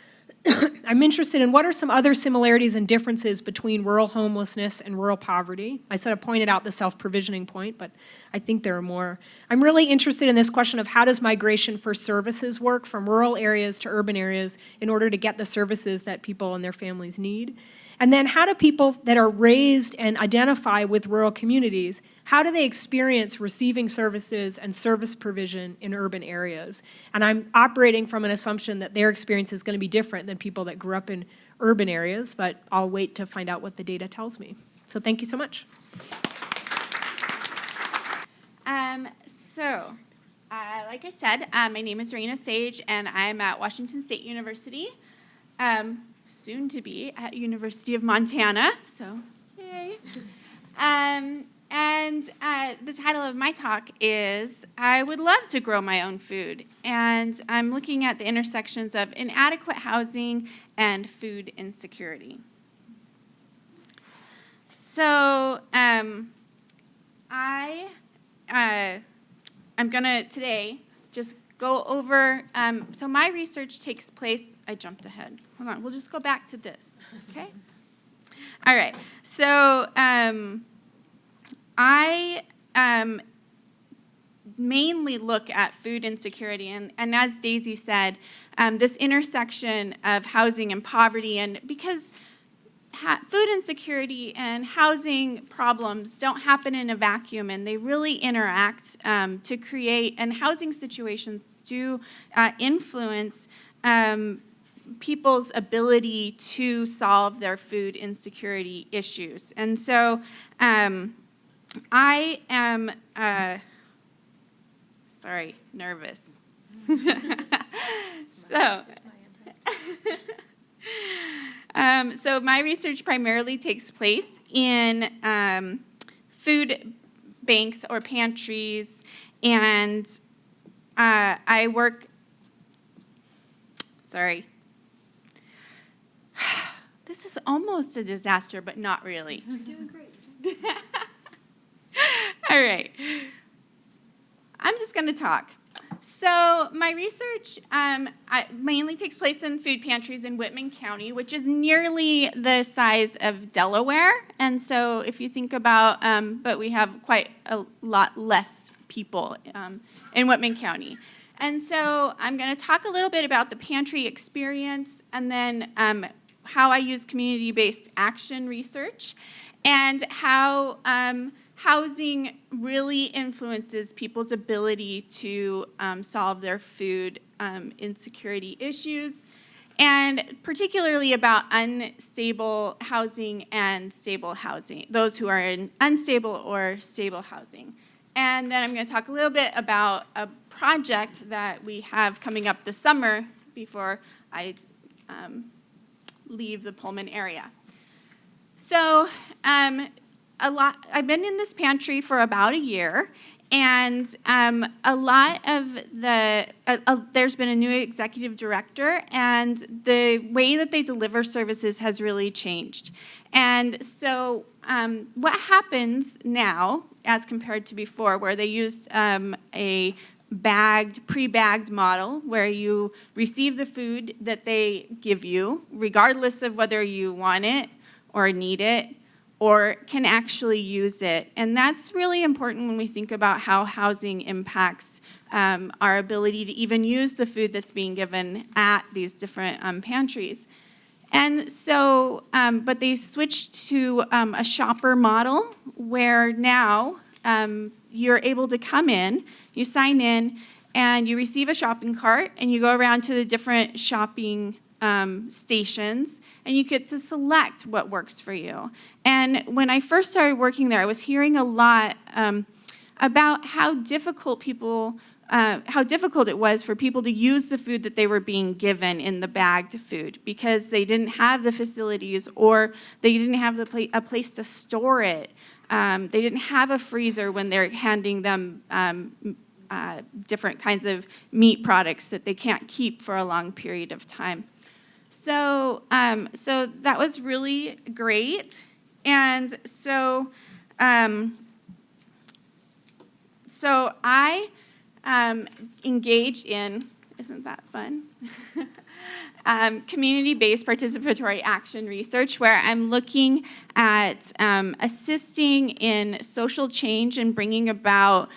I'm interested in what are some other similarities and differences between rural homelessness and rural poverty. I sort of pointed out the self-provisioning point, but I think there are more. I'm really interested in this question of how does migration for services work from rural areas to urban areas in order to get the services that people and their families need. And then how do people that are raised and identify with rural communities, how do they experience receiving services and service provision in urban areas? And I'm operating from an assumption that their experience is going to be different than people that grew up in urban areas, but I'll wait to find out what the data tells me. So thank you so much. Like I said, my name is Raina Sage, and I'm at Washington State University, soon to be at University of Montana, so yay. The title of my talk is, I would love to grow my own food, and I'm looking at the intersections of inadequate housing and food insecurity. So I'm going to today just go over, so my research takes place, I jumped ahead. Hold on, we'll just go back to this, okay? All right, so I mainly look at food insecurity, and as Daisy said, this intersection of housing and poverty, and because food insecurity and housing problems don't happen in a vacuum, and they really interact to create, and housing situations do influence people's ability to solve their food insecurity issues. And so I am, nervous. So my research primarily takes place in food banks or pantries, and I work, this is almost a disaster, but not really. You're doing great. All right. I'm just going to talk. So my research mainly takes place in food pantries in Whitman County, which is nearly the size of Delaware. And so if you think about, but we have quite a lot less people in Whitman County. And so I'm going to talk a little bit about the pantry experience, and then how I use community-based action research, and how housing really influences people's ability to solve their food insecurity issues, and particularly about unstable housing and stable housing, those who are in unstable or stable housing. And then I'm going to talk a little bit about a project that we have coming up this summer before I leave the Pullman area. So I've been in this pantry for about a year, and a lot of there's been a new executive director, and the way that they deliver services has really changed. And so what happens now, as compared to before, where they used a pre-bagged model where you receive the food that they give you, regardless of whether you want it or need it, or can actually use it. And that's really important when we think about how housing impacts our ability to even use the food that's being given at these different pantries. And so, but they switched to a shopper model where now you're able to come in, you sign in, and you receive a shopping cart, and you go around to the different shopping stations, and you get to select what works for you. And when I first started working there, I was hearing a lot about how difficult it was for people to use the food that they were being given in the bagged food, because they didn't have the facilities, or they didn't have a place to store it. They didn't have a freezer when they're handing them different kinds of meat products that they can't keep for a long period of time. So that was really great. And so I engaged in Isn't that fun? Community-based participatory action research, where I'm looking at assisting in social change and bringing about,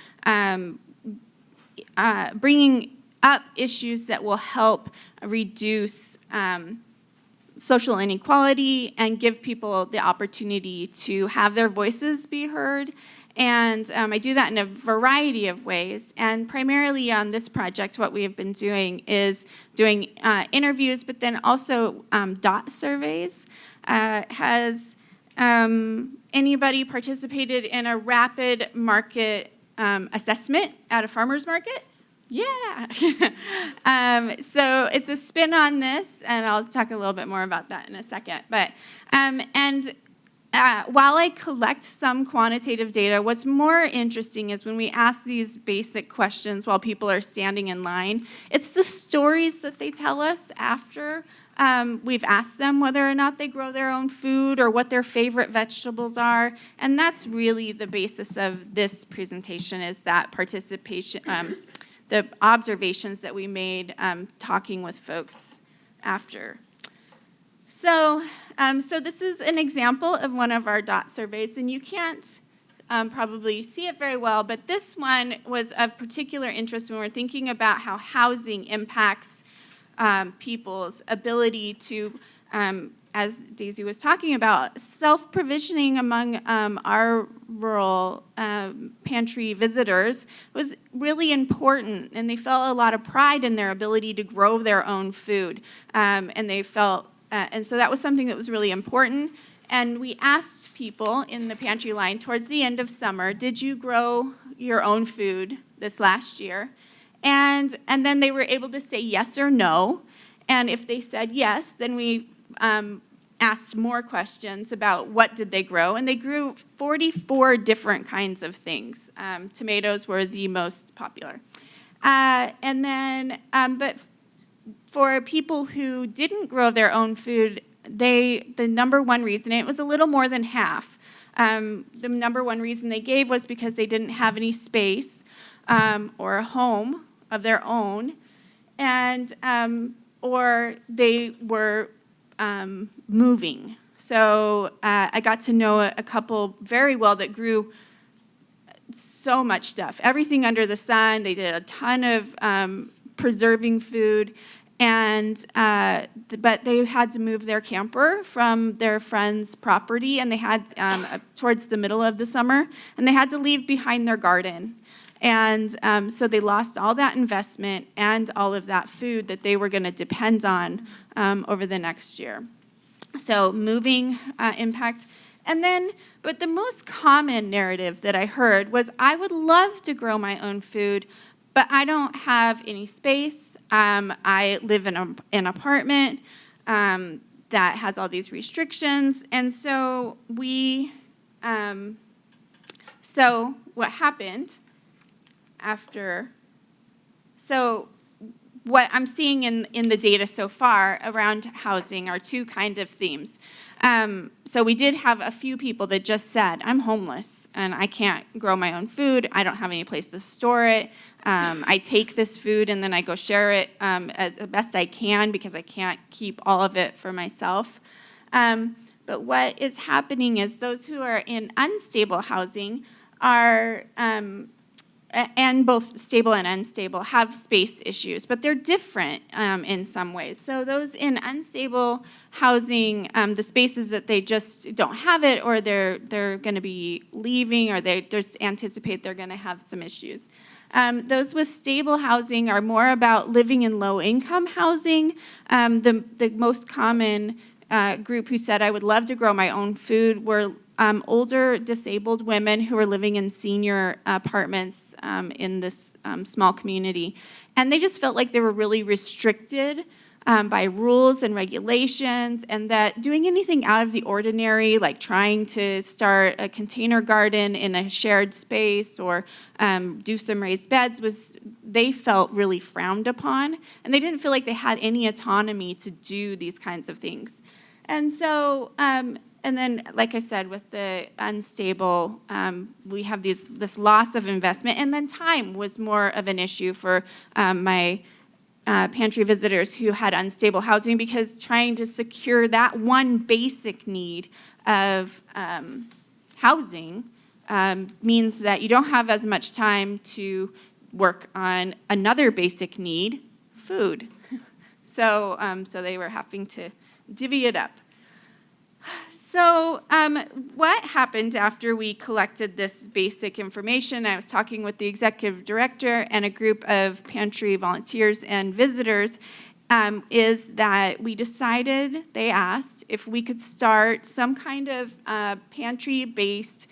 bringing up issues that will help reduce social inequality and give people the opportunity to have their voices be heard. And I do that in a variety of ways. And primarily on this project, what we have been doing is doing interviews, but then also dot surveys. Has anybody participated in a rapid market assessment at a farmer's market? Yeah. So it's a spin on this, and I'll talk a little bit more about that in a second. But while I collect some quantitative data, what's more interesting is when we ask these basic questions while people are standing in line, it's the stories that they tell us after we've asked them whether or not they grow their own food or what their favorite vegetables are. And that's really the basis of this presentation, is that participation, the observations that we made talking with folks after. So this is an example of one of our dot surveys, and you can't probably see it very well, but this one was of particular interest when we're thinking about how housing impacts people's ability to, as Daisy was talking about, self-provisioning among our rural pantry visitors was really important, and they felt a lot of pride in their ability to grow their own food, and they felt, and so that was something that was really important. And we asked people in the pantry line towards the end of summer, did you grow your own food this last year? And then they were able to say yes or no. And if they said yes, then we asked more questions about what did they grow. And they grew 44 different kinds of things. Tomatoes were the most popular. And then, but for people who didn't grow their own food, the number one reason, and it was a little more than half, the number one reason they gave was because they didn't have any space or a home of their own, and or they were moving. So I got to know a couple very well that grew so much stuff, everything under the sun. They did a ton of preserving food, and but they had to move their camper from their friend's property, and they had towards the middle of the summer, and they had to leave behind their garden. And so they lost all that investment and all of that food that they were going to depend on over the next year. So moving impact. And then, but the most common narrative that I heard was, I would love to grow my own food, but I don't have any space. I live in an apartment that has all these restrictions. And so so what happened after, so what I'm seeing in the data so far around housing are two kind of themes. So we did have a few people that just said, I'm homeless and I can't grow my own food. I don't have any place to store it. I take this food and then I go share it as best I can because I can't keep all of it for myself. But what is happening is those who are in unstable housing are, and both stable and unstable, have space issues, but they're different in some ways. So those in unstable housing, the spaces that they just don't have it, or they're going to be leaving, or they just anticipate they're going to have some issues. Those with stable housing are more about living in low-income housing. The most common group who said, I would love to grow my own food, were older disabled women who were living in senior apartments in this small community. And they just felt like they were really restricted by rules and regulations, and that doing anything out of the ordinary, like trying to start a container garden in a shared space or do some raised beds, they felt really frowned upon. And they didn't feel like they had any autonomy to do these kinds of things. And so, and then, like I said, with the unstable, we have this loss of investment, and then time was more of an issue for my pantry visitors who had unstable housing, because trying to secure that one basic need of housing means that you don't have as much time to work on another basic need, food. So they were having to divvy it up. So what happened after we collected this basic information? I was talking with the executive director and a group of pantry volunteers and visitors, is that we decided, they asked, if we could start some kind of pantry-based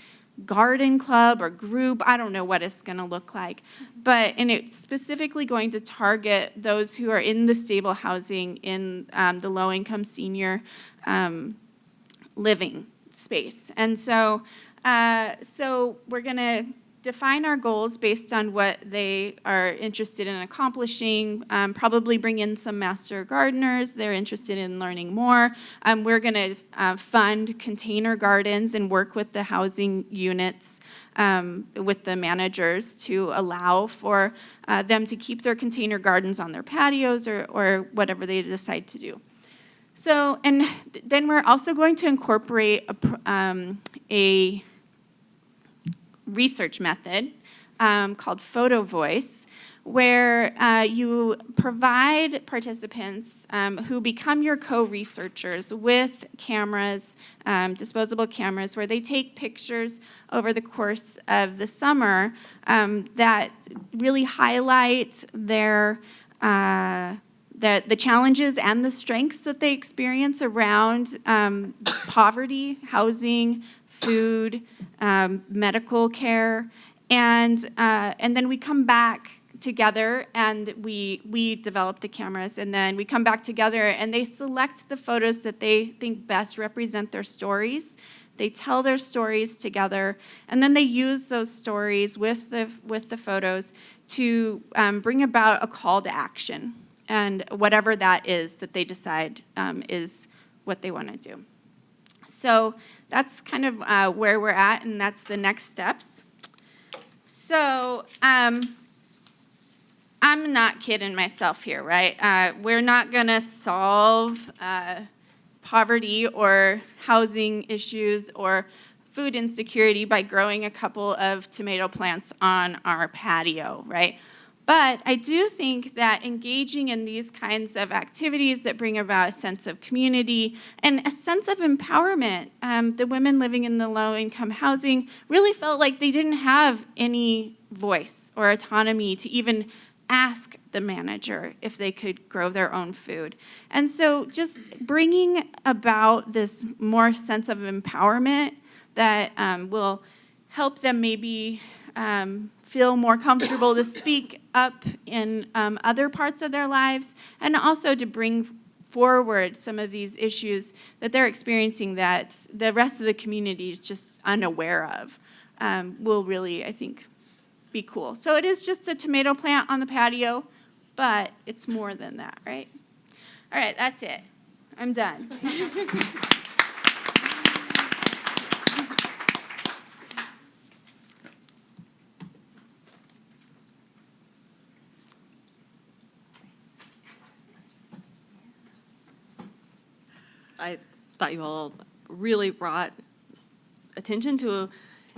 garden club or group. I don't know what it's going to look like, and it's specifically going to target those who are in the stable housing in the low-income senior living space. And so we're going to define our goals based on what they are interested in accomplishing, probably bring in some master gardeners. They're interested in learning more. We're going to fund container gardens and work with the housing units, with the managers, to allow for them to keep their container gardens on their patios or whatever they decide to do. So, and then we're also going to incorporate a research method called photo voice, where you provide participants who become your co-researchers with cameras, disposable cameras, where they take pictures over the course of the summer that really highlight their the challenges and the strengths that they experience around poverty, housing, food, medical care, and then we come back together and we develop the cameras, and then we come back together and they select the photos that they think best represent their stories. They tell their stories together, and then they use those stories with the photos to bring about a call to action, and whatever that is that they decide is what they want to do. So that's kind of where we're at, and that's the next steps. So I'm not kidding myself here, right? We're not going to solve poverty or housing issues or food insecurity by growing a couple of tomato plants on our patio, right? But I do think that engaging in these kinds of activities that bring about a sense of community and a sense of empowerment, the women living in the low-income housing really felt like they didn't have any voice or autonomy to even ask the manager if they could grow their own food. And so just bringing about this more sense of empowerment that will help them maybe feel more comfortable to speak up in other parts of their lives, and also to bring forward some of these issues that they're experiencing that the rest of the community is just unaware of, will really, I think, be cool. So it is just a tomato plant on the patio, but it's more than that, right? All right, that's it. I'm done. I thought you all really brought attention to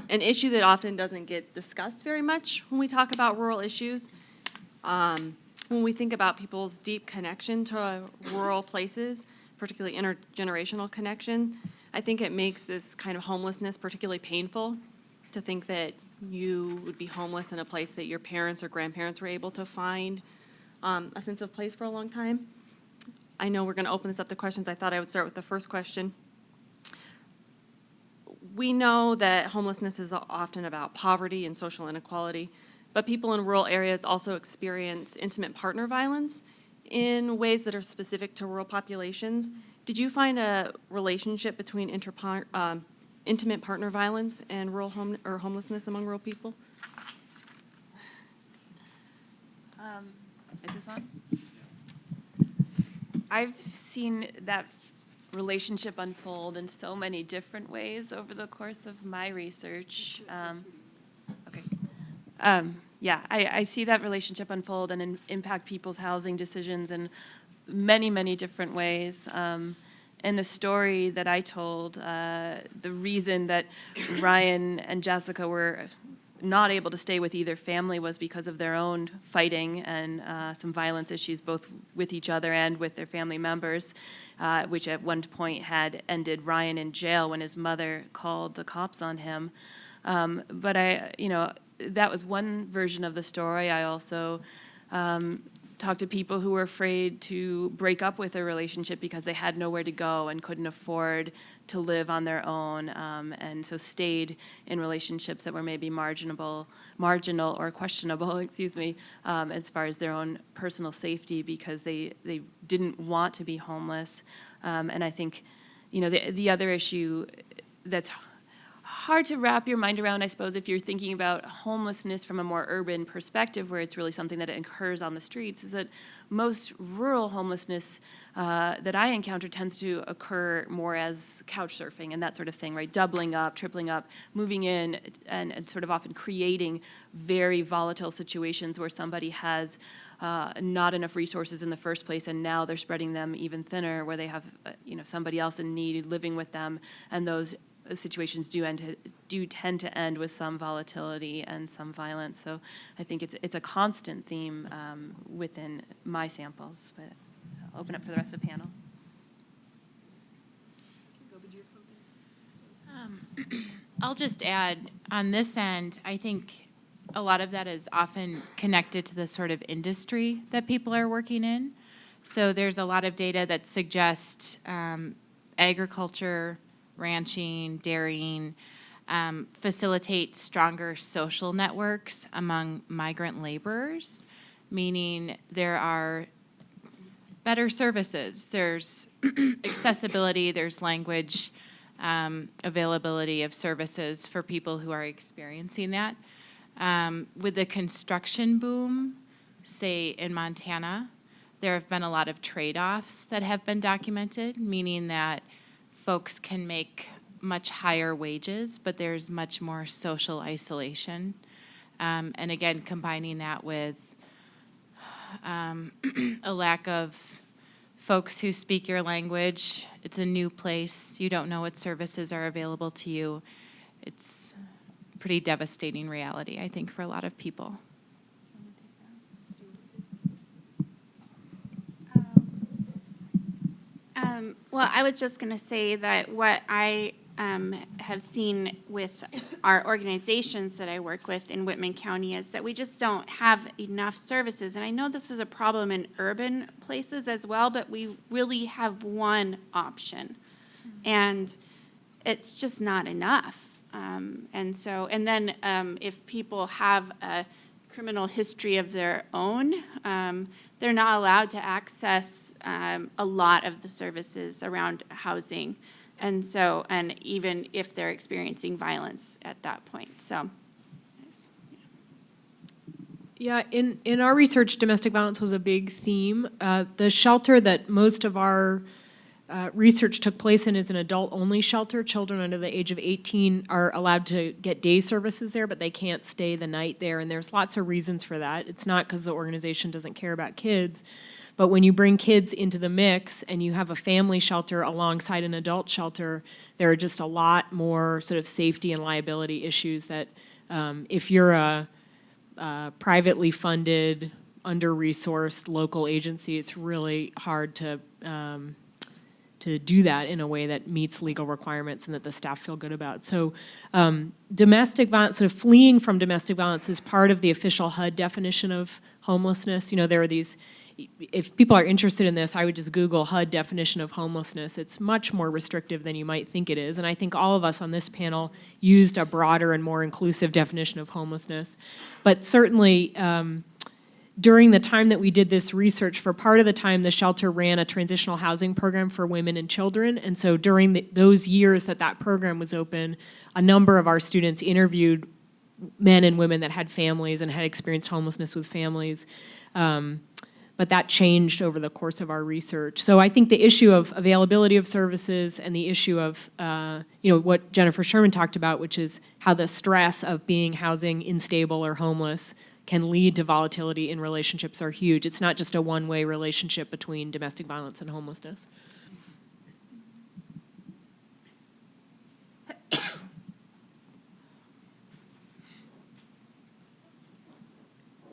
an issue that often doesn't get discussed very much when we talk about rural issues. When we think about people's deep connection to rural places, particularly intergenerational connection, I think it makes this kind of homelessness particularly painful to think that you would be homeless in a place that your parents or grandparents were able to find a sense of place for a long time. I know we're going to open this up to questions. I thought I would start with the first question. We know that homelessness is often about poverty and social inequality, but people in rural areas also experience intimate partner violence in ways that are specific to rural populations. Did you find a relationship between intimate partner violence and rural homelessness among rural people? Is this on? I've seen that relationship unfold in so many different ways over the course of my research. yeah, I see that relationship unfold and impact people's housing decisions in many, many different ways. In the story that I told, the reason that Ryan and Jessica were not able to stay with either family was because of their own fighting and some violence issues, both with each other and with their family members, which at one point had ended Ryan in jail when his mother called the cops on him. But that was one version of the story. I also talked to people who were afraid to break up with a relationship because they had nowhere to go and couldn't afford to live on their own, and so stayed in relationships that were maybe marginal or questionable, as far as their own personal safety because they didn't want to be homeless. And I think, the other issue that's hard to wrap your mind around, I suppose, if you're thinking about homelessness from a more urban perspective, where it's really something that occurs on the streets, is that most rural homelessness that I encounter tends to occur more as couch surfing and that sort of thing, right? Doubling up, tripling up, moving in, and sort of often creating very volatile situations where somebody has not enough resources in the first place, and now they're spreading them even thinner, where they have somebody else in need living with them, and those situations do tend to end with some volatility and some violence. So I think it's a constant theme within my samples. But I'll open up for the rest of the panel. I'll just add, on this end, I think a lot of that is often connected to the sort of industry that people are working in. So there's a lot of data that suggests agriculture, ranching, dairying, facilitate stronger social networks among migrant laborers, meaning there are better services. There's accessibility, there's language availability of services for people who are experiencing that. With the construction boom, say in Montana, there have been a lot of trade-offs that have been documented, meaning that folks can make much higher wages, but there's much more social isolation. And again, combining that with a lack of folks who speak your language. It's a new place. You don't know what services are available to you. It's a pretty devastating reality, I think, for a lot of people. Well, I was just going to say that what I have seen with our organizations that I work with in Whitman County is that we just don't have enough services. And I know this is a problem in urban places as well, but we really have one option. And it's just not enough. And then if people have a criminal history of their own, they're not allowed to access a lot of the services around housing. And even if they're experiencing violence at that point. So, yeah, in our research, domestic violence was a big theme. The shelter that most of our research took place in is an adult-only shelter. Children under the age of 18 are allowed to get day services there, but they can't stay the night there, and there's lots of reasons for that. It's not because the organization doesn't care about kids, but when you bring kids into the mix and you have a family shelter alongside an adult shelter, there are just a lot more sort of safety and liability issues that if you're a privately funded, under-resourced local agency, it's really hard to do that in a way that meets legal requirements and that the staff feel good about. So domestic violence, sort of fleeing from domestic violence is part of the official HUD definition of homelessness. There are these, if people are interested in this, I would just Google HUD definition of homelessness. It's much more restrictive than you might think it is. And I think all of us on this panel used a broader and more inclusive definition of homelessness. But certainly, during the time that we did this research, for part of the time, the shelter ran a transitional housing program for women and children. And so during those years that program was open, a number of our students interviewed men and women that had families and had experienced homelessness with families. But that changed over the course of our research. So I think the issue of availability of services and the issue of what Jennifer Sherman talked about, which is how the stress of being housing unstable or homeless can lead to volatility in relationships are huge. It's not just a one-way relationship between domestic violence and homelessness.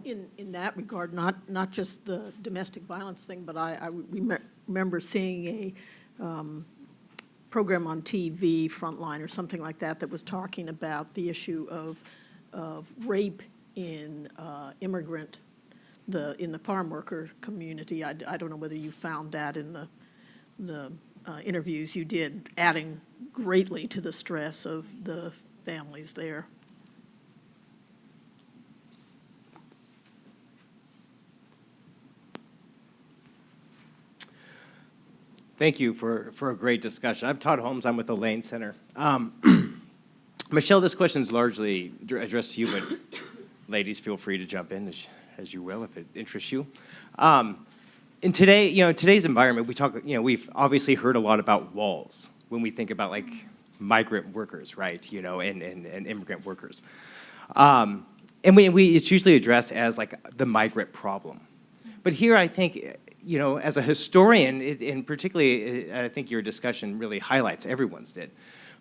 In that regard, not just the domestic violence thing, but I remember seeing a program on TV, Frontline or something like that, that was talking about the issue of rape in in the farm worker community. I don't know whether you found that in the interviews you did, adding greatly to the stress of the families there. Thank you for a great discussion. I'm Todd Holmes. I'm with the Lane Center. Michelle, this question is largely addressed to you, but ladies, feel free to jump in as you will if it interests you. In today's environment, we've obviously heard a lot about walls when we think about like migrant workers, right? And immigrant workers. And it's usually addressed as like the migrant problem. But here, I think, as a historian, and particularly, I think your discussion really highlights, everyone's did,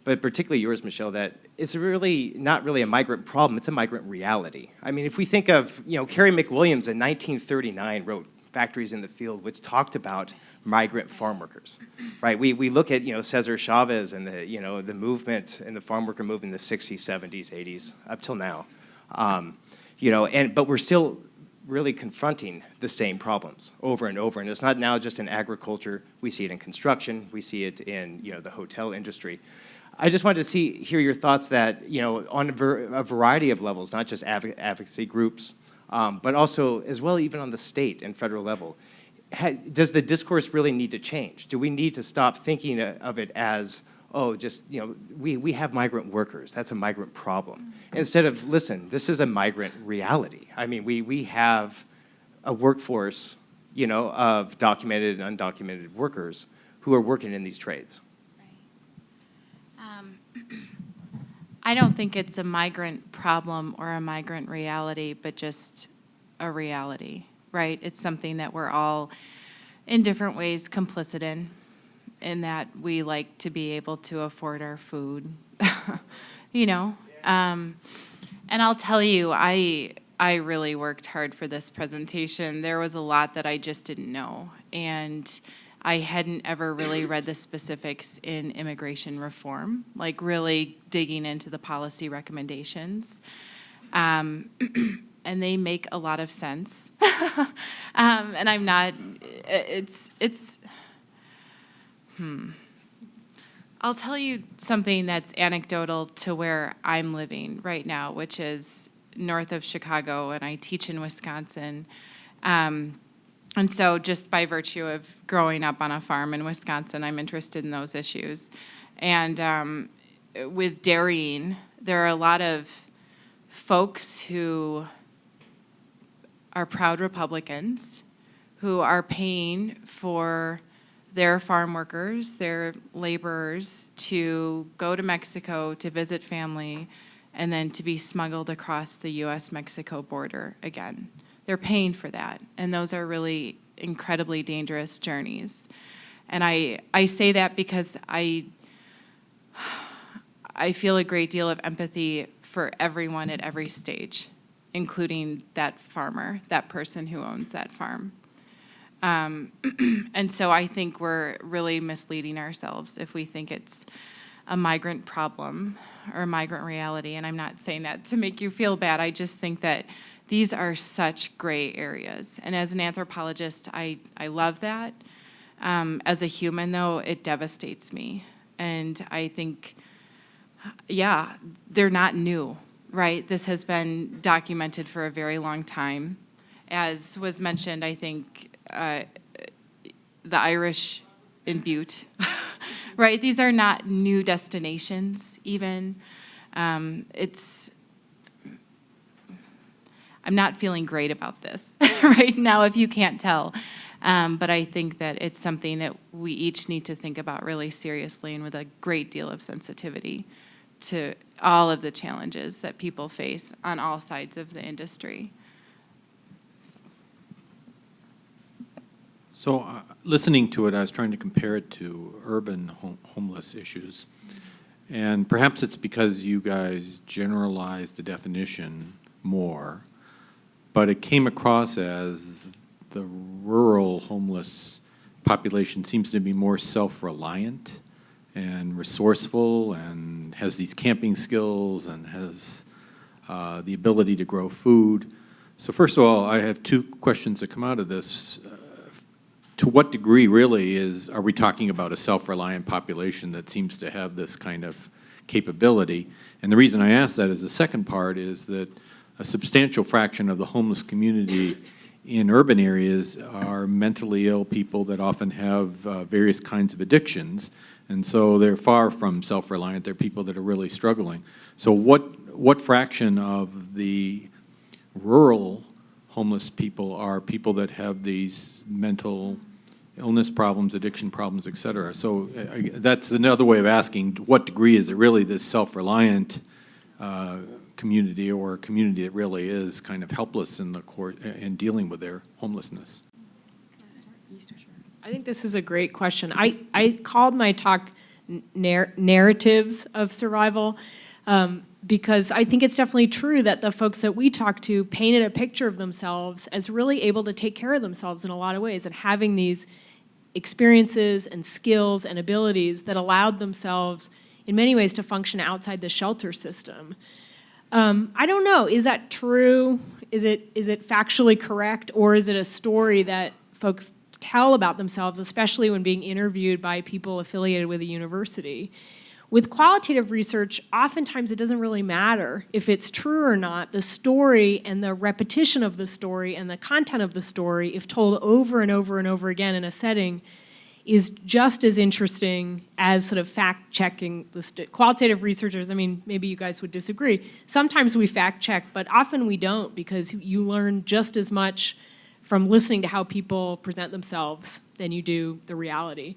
but particularly yours, Michelle, that it's really not really a migrant problem, it's a migrant reality. I mean, if we think of, Carrie McWilliams in 1939 wrote Factories in the Field, which talked about migrant farm workers, right? We look at, Cesar Chavez and the movement and the farm worker movement in the 60s, 70s, 80s, up till now. But we're still really confronting the same problems over and over. And it's not now just in agriculture. We see it in construction. We see it in the hotel industry. I just wanted to hear your thoughts that on a variety of levels, not just advocacy groups, but also as well even on the state and federal level. Does the discourse really need to change? Do we need to stop thinking of it as, we have migrant workers. That's a migrant problem. Instead of, listen, this is a migrant reality. I mean, we have a workforce, of documented and undocumented workers who are working in these trades. I don't think it's a migrant problem or a migrant reality, but just a reality, right? It's something that we're all, in different ways, complicit in that we like to be able to afford our food, And I'll tell you, I really worked hard for this presentation. There was a lot that I just didn't know, and I hadn't ever really read the specifics in immigration reform, like really digging into the policy recommendations. And they make a lot of sense. And I'm not, I'll tell you something that's anecdotal to where I'm living right now, which is north of Chicago, and I teach in Wisconsin. And so just by virtue of growing up on a farm in Wisconsin, I'm interested in those issues. And with dairying, there are a lot of folks who are proud Republicans who are paying for their farm workers, their laborers, to go to Mexico to visit family and then to be smuggled across the U.S.-Mexico border again. They're paying for that, and those are really incredibly dangerous journeys. And I say that because I feel a great deal of empathy for everyone at every stage, including that farmer, that person who owns that farm. And so I think we're really misleading ourselves if we think it's a migrant problem or a migrant reality. And I'm not saying that to make you feel bad. I just think that these are such gray areas. And as an anthropologist, I love that. As a human, though, it devastates me. And I think, they're not new, right? This has been documented for a very long time. As was mentioned, I think the Irish in Butte, right? These are not new destinations, even. I'm not feeling great about this right now, if you can't tell. But I think that it's something that we each need to think about really seriously and with a great deal of sensitivity to all of the challenges that people face on all sides of the industry. So listening to it, I was trying to compare it to urban homeless issues. And perhaps it's because you guys generalize the definition more, but it came across as the rural homeless population seems to be more self-reliant and resourceful and has these camping skills and has the ability to grow food. So first of all, I have two questions that come out of this. To what degree really are we talking about a self-reliant population that seems to have this kind of capability? And the reason I ask that is the second part is that a substantial fraction of the homeless community in urban areas are mentally ill people that often have various kinds of addictions. And so they're far from self-reliant. They're people that are really struggling. So what fraction of the rural homeless people are people that have these mental illness problems, addiction problems, et cetera? So that's another way of asking, to what degree is it really this self-reliant community or a community that really is kind of helpless in in dealing with their homelessness? I think this is a great question. I called my talk Narratives of Survival because I think it's definitely true that the folks that we talked to painted a picture of themselves as really able to take care of themselves in a lot of ways and having these experiences and skills and abilities that allowed themselves in many ways to function outside the shelter system. I don't know, is that true? Is it factually correct, or is it a story that folks tell about themselves, especially when being interviewed by people affiliated with a university? With qualitative research, oftentimes it doesn't really matter if it's true or not. The story and the repetition of the story and the content of the story, if told over and over and over again in a setting, is just as interesting as sort of fact-checking the qualitative researchers. I mean, maybe you guys would disagree. Sometimes we fact-check, but often we don't, because you learn just as much from listening to how people present themselves than you do the reality.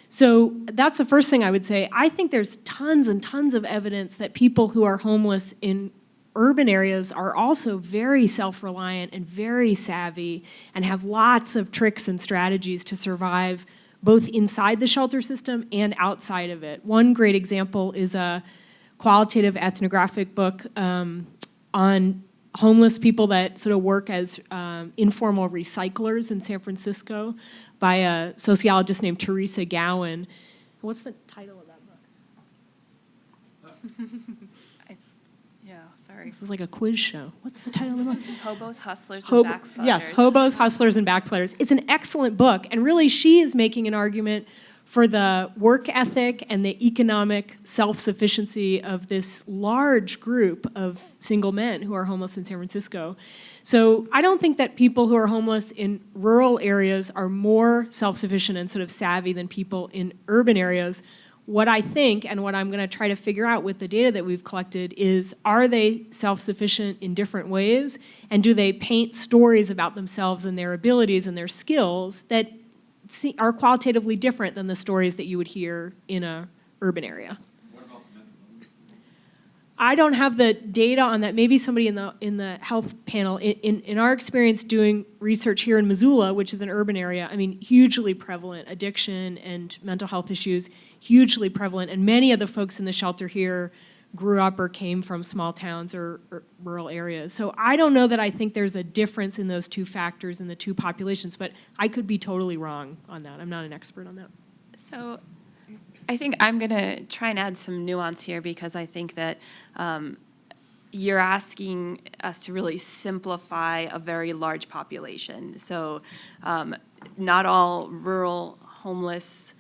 So that's the first thing I would say. I think there's tons and tons of evidence that people who are homeless in urban areas are also very self-reliant and very savvy and have lots of tricks and strategies to survive both inside the shelter system and outside of it. One great example is a qualitative ethnographic book on homeless people that sort of work as informal recyclers in San Francisco by a sociologist named Teresa Gowan. What's the title of that book? Sorry. This is like a quiz show. What's the title of the book? Hobos, Hustlers, and Backsliders. Yes, Hobos, Hustlers, and Backsliders. It's an excellent book, and really she is making an argument for the work ethic and the economic self-sufficiency of this large group of single men who are homeless in San Francisco. So I don't think that people who are homeless in rural areas are more self-sufficient and sort of savvy than people in urban areas. What I think, and what I'm going to try to figure out with the data that we've collected, is are they self-sufficient in different ways, and do they paint stories about themselves and their abilities and their skills that are qualitatively different than the stories that you would hear in an urban area? What about the mental illness? I don't have the data on that. Maybe somebody in the health panel. In our experience doing research here in Missoula, which is an urban area, I mean, hugely prevalent. Addiction and mental health issues, hugely prevalent. And many of the folks in the shelter here grew up or came from small towns or rural areas. So I don't know that I think there's a difference in those two factors in the two populations, but I could be totally wrong on that. I'm not an expert on that. So I think I'm going to try and add some nuance here, because I think that you're asking us to really simplify a very large population. So not all rural homeless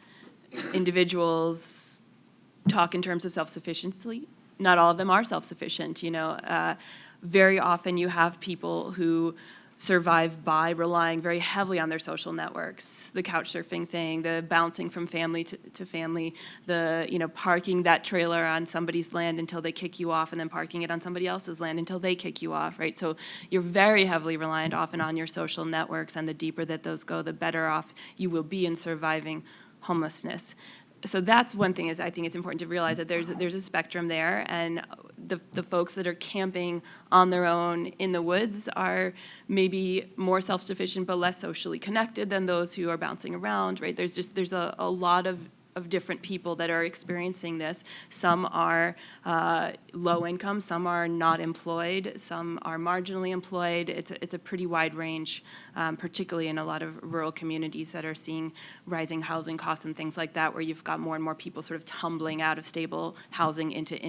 individuals talk in terms of self-sufficiency. Not all of them are self-sufficient. Very often you have people who survive by relying very heavily on their social networks, the couch surfing thing, the bouncing from family to family, the parking that trailer on somebody's land until they kick you off, and then parking it on somebody else's land until they kick you off, right? So you're very heavily reliant often on your social networks, and the deeper that those go, the better off you will be in surviving homelessness. So that's one thing is I think it's important to realize that there's a spectrum there, and the folks that are camping on their own in the woods are maybe more self-sufficient but less socially connected than those who are bouncing around, right? There's a lot of different people that are experiencing this. Some are low income, some are not employed, some are marginally employed. It's a pretty wide range, particularly in a lot of rural communities that are seeing rising housing costs and things like that, where you've got more and more people sort of tumbling out of stable housing into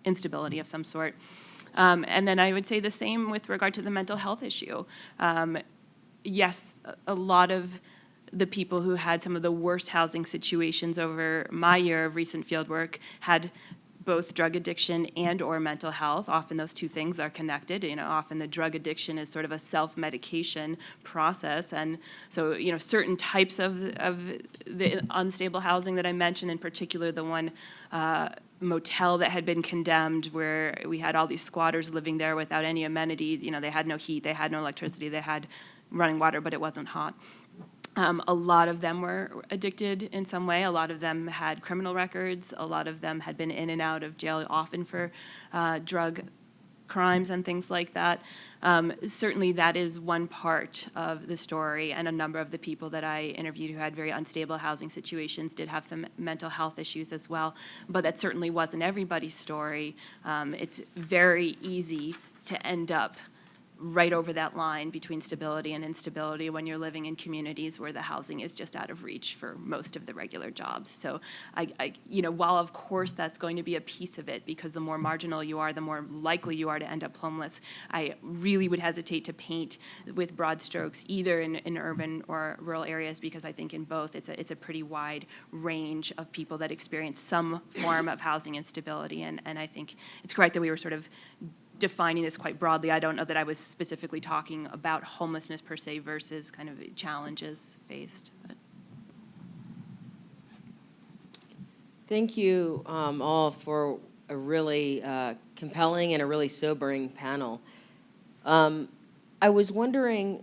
instability of some sort. And then I would say the same with regard to the mental health issue. Yes, a lot of the people who had some of the worst housing situations over my year of recent field work had both drug addiction and or mental health. Often those two things are connected. Often the drug addiction is sort of a self-medication process. And so, certain types of the unstable housing that I mentioned, in particular the one motel that had been condemned where we had all these squatters living there without any amenities. They had no heat, they had no electricity, they had running water, but it wasn't hot. A lot of them were addicted in some way. A lot of them had criminal records. A lot of them had been in and out of jail, often for drug crimes and things like that. Certainly that is one part of the story, and a number of the people that I interviewed who had very unstable housing situations did have some mental health issues as well, but that certainly wasn't everybody's story. It's very easy to end up right over that line between stability and instability when you're living in communities where the housing is just out of reach for most of the regular jobs. So while of course that's going to be a piece of it, because the more marginal you are, the more likely you are to end up homeless, I really would hesitate to paint with broad strokes either in urban or rural areas, because I think in both it's a pretty wide range of people that experience some form of housing instability, and I think it's correct that we were sort of defining this quite broadly. I don't know that I was specifically talking about homelessness per se versus kind of challenges faced. But. Thank you all for a really compelling and a really sobering panel. I was wondering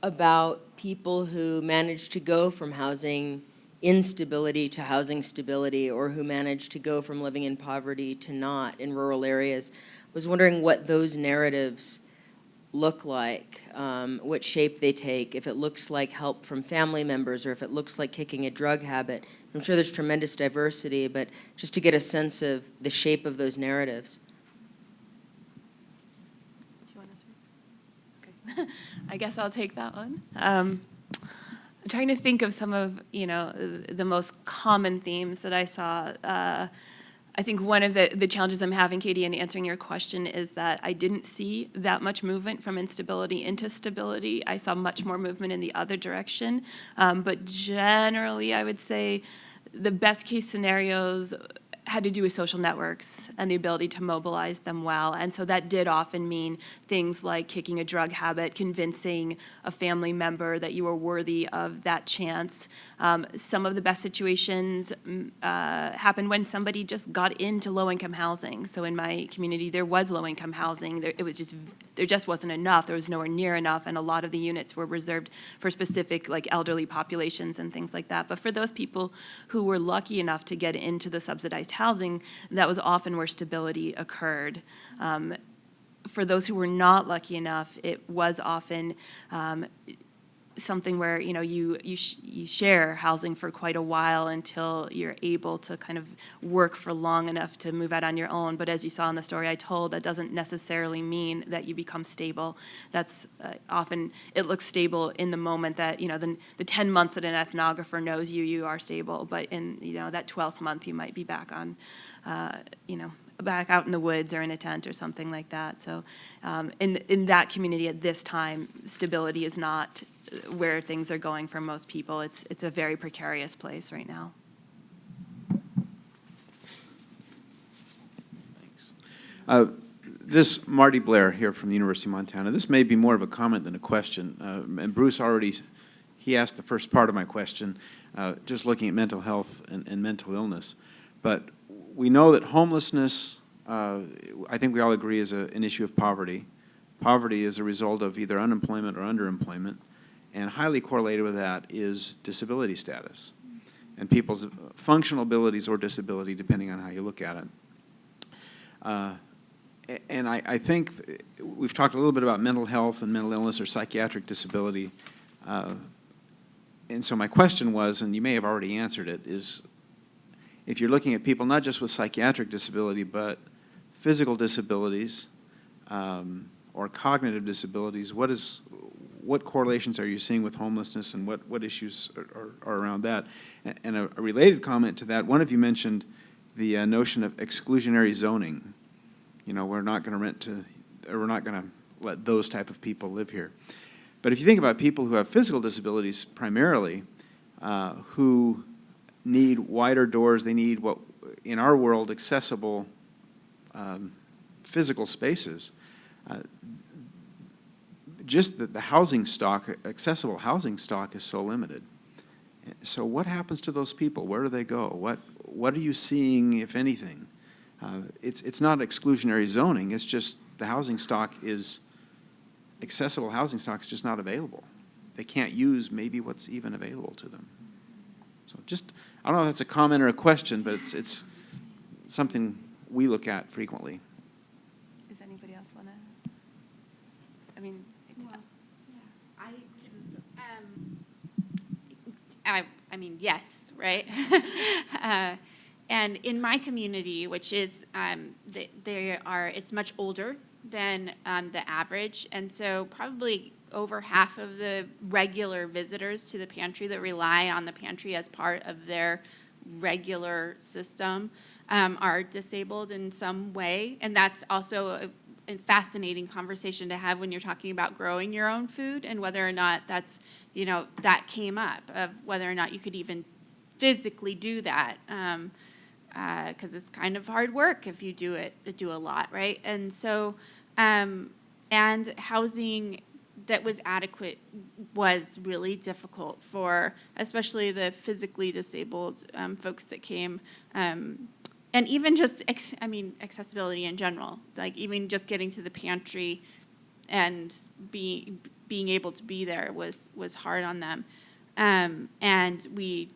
about people who manage to go from housing instability to housing stability, or who manage to go from living in poverty to not in rural areas. I was wondering what those narratives look like, what shape they take, if it looks like help from family members, or if it looks like kicking a drug habit. I'm sure there's tremendous diversity, but just to get a sense of the shape of those narratives. Do you want to start? Okay. I guess I'll take that one. I'm trying to think of some of, the most common themes that I saw. I think one of the challenges I'm having, Katie, in answering your question is that I didn't see that much movement from instability into stability. I saw much more movement in the other direction. But generally, I would say the best case scenarios had to do with social networks and the ability to mobilize them well. And so that did often mean things like kicking a drug habit, convincing a family member that you were worthy of that chance. Some of the best situations happened when somebody just got into low-income housing. So in my community, there was low-income housing. There just wasn't enough. There was nowhere near enough, and a lot of the units were reserved for specific, like elderly populations and things like that. But for those people who were lucky enough to get into the subsidized housing, that was often where stability occurred. For those who were not lucky enough, it was often something where you share housing for quite a while until you're able to kind of work for long enough to move out on your own. But as you saw in the story I told, that doesn't necessarily mean that you become stable. That's often it looks stable in the moment that the 10 months that an ethnographer knows you are stable. But in that 12th month, you might be back on back out in the woods or in a tent or something like that. So in that community at this time, stability is not where things are going for most people. It's a very precarious place right now. Thanks. This Marty Blair here from the University of Montana. This may be more of a comment than a question. And Bruce he asked the first part of my question, just looking at mental health and mental illness. But we know that homelessness, I think we all agree, is an issue of poverty. Poverty is a result of either unemployment or underemployment, and highly correlated with that is disability status. and people's functional abilities or disability, depending on how you look at it. And I think we've talked a little bit about mental health and mental illness or psychiatric disability. And so my question was, and you may have already answered it, is if you're looking at people not just with psychiatric disability, but physical disabilities or cognitive disabilities, what correlations are you seeing with homelessness, and what issues are around that? And a related comment to that, one of you mentioned the notion of exclusionary zoning. You know, we're not going to rent to, or we're not going to let those type of people live here. But if you think about people who have physical disabilities primarily, who need wider doors, they need what, in our world, accessible physical spaces. Just the housing stock, accessible housing stock is so limited. So what happens to those people? Where do they go? What are you seeing, if anything? It's not exclusionary zoning, it's just the housing stock is, accessible housing stock is just not available. They can't use maybe what's even available to them. So just, I don't know if that's a comment or a question, but it's something we look at frequently. Does anybody else want to? I mean, I mean, yes, right? And in my community, which is, it's much older than the average, and so probably over half of the regular visitors to the pantry that rely on the pantry as part of their regular system are disabled in some way, and that's also a fascinating conversation to have when you're talking about growing your own food and whether or not that's, you know, that came up of whether or not you could even physically do that, because it's kind of hard work if you do a lot, right? And so, and housing that was adequate was really difficult for especially the physically disabled folks that came. And even just, accessibility in general, like even just getting to the pantry and being able to be there was hard on them. And we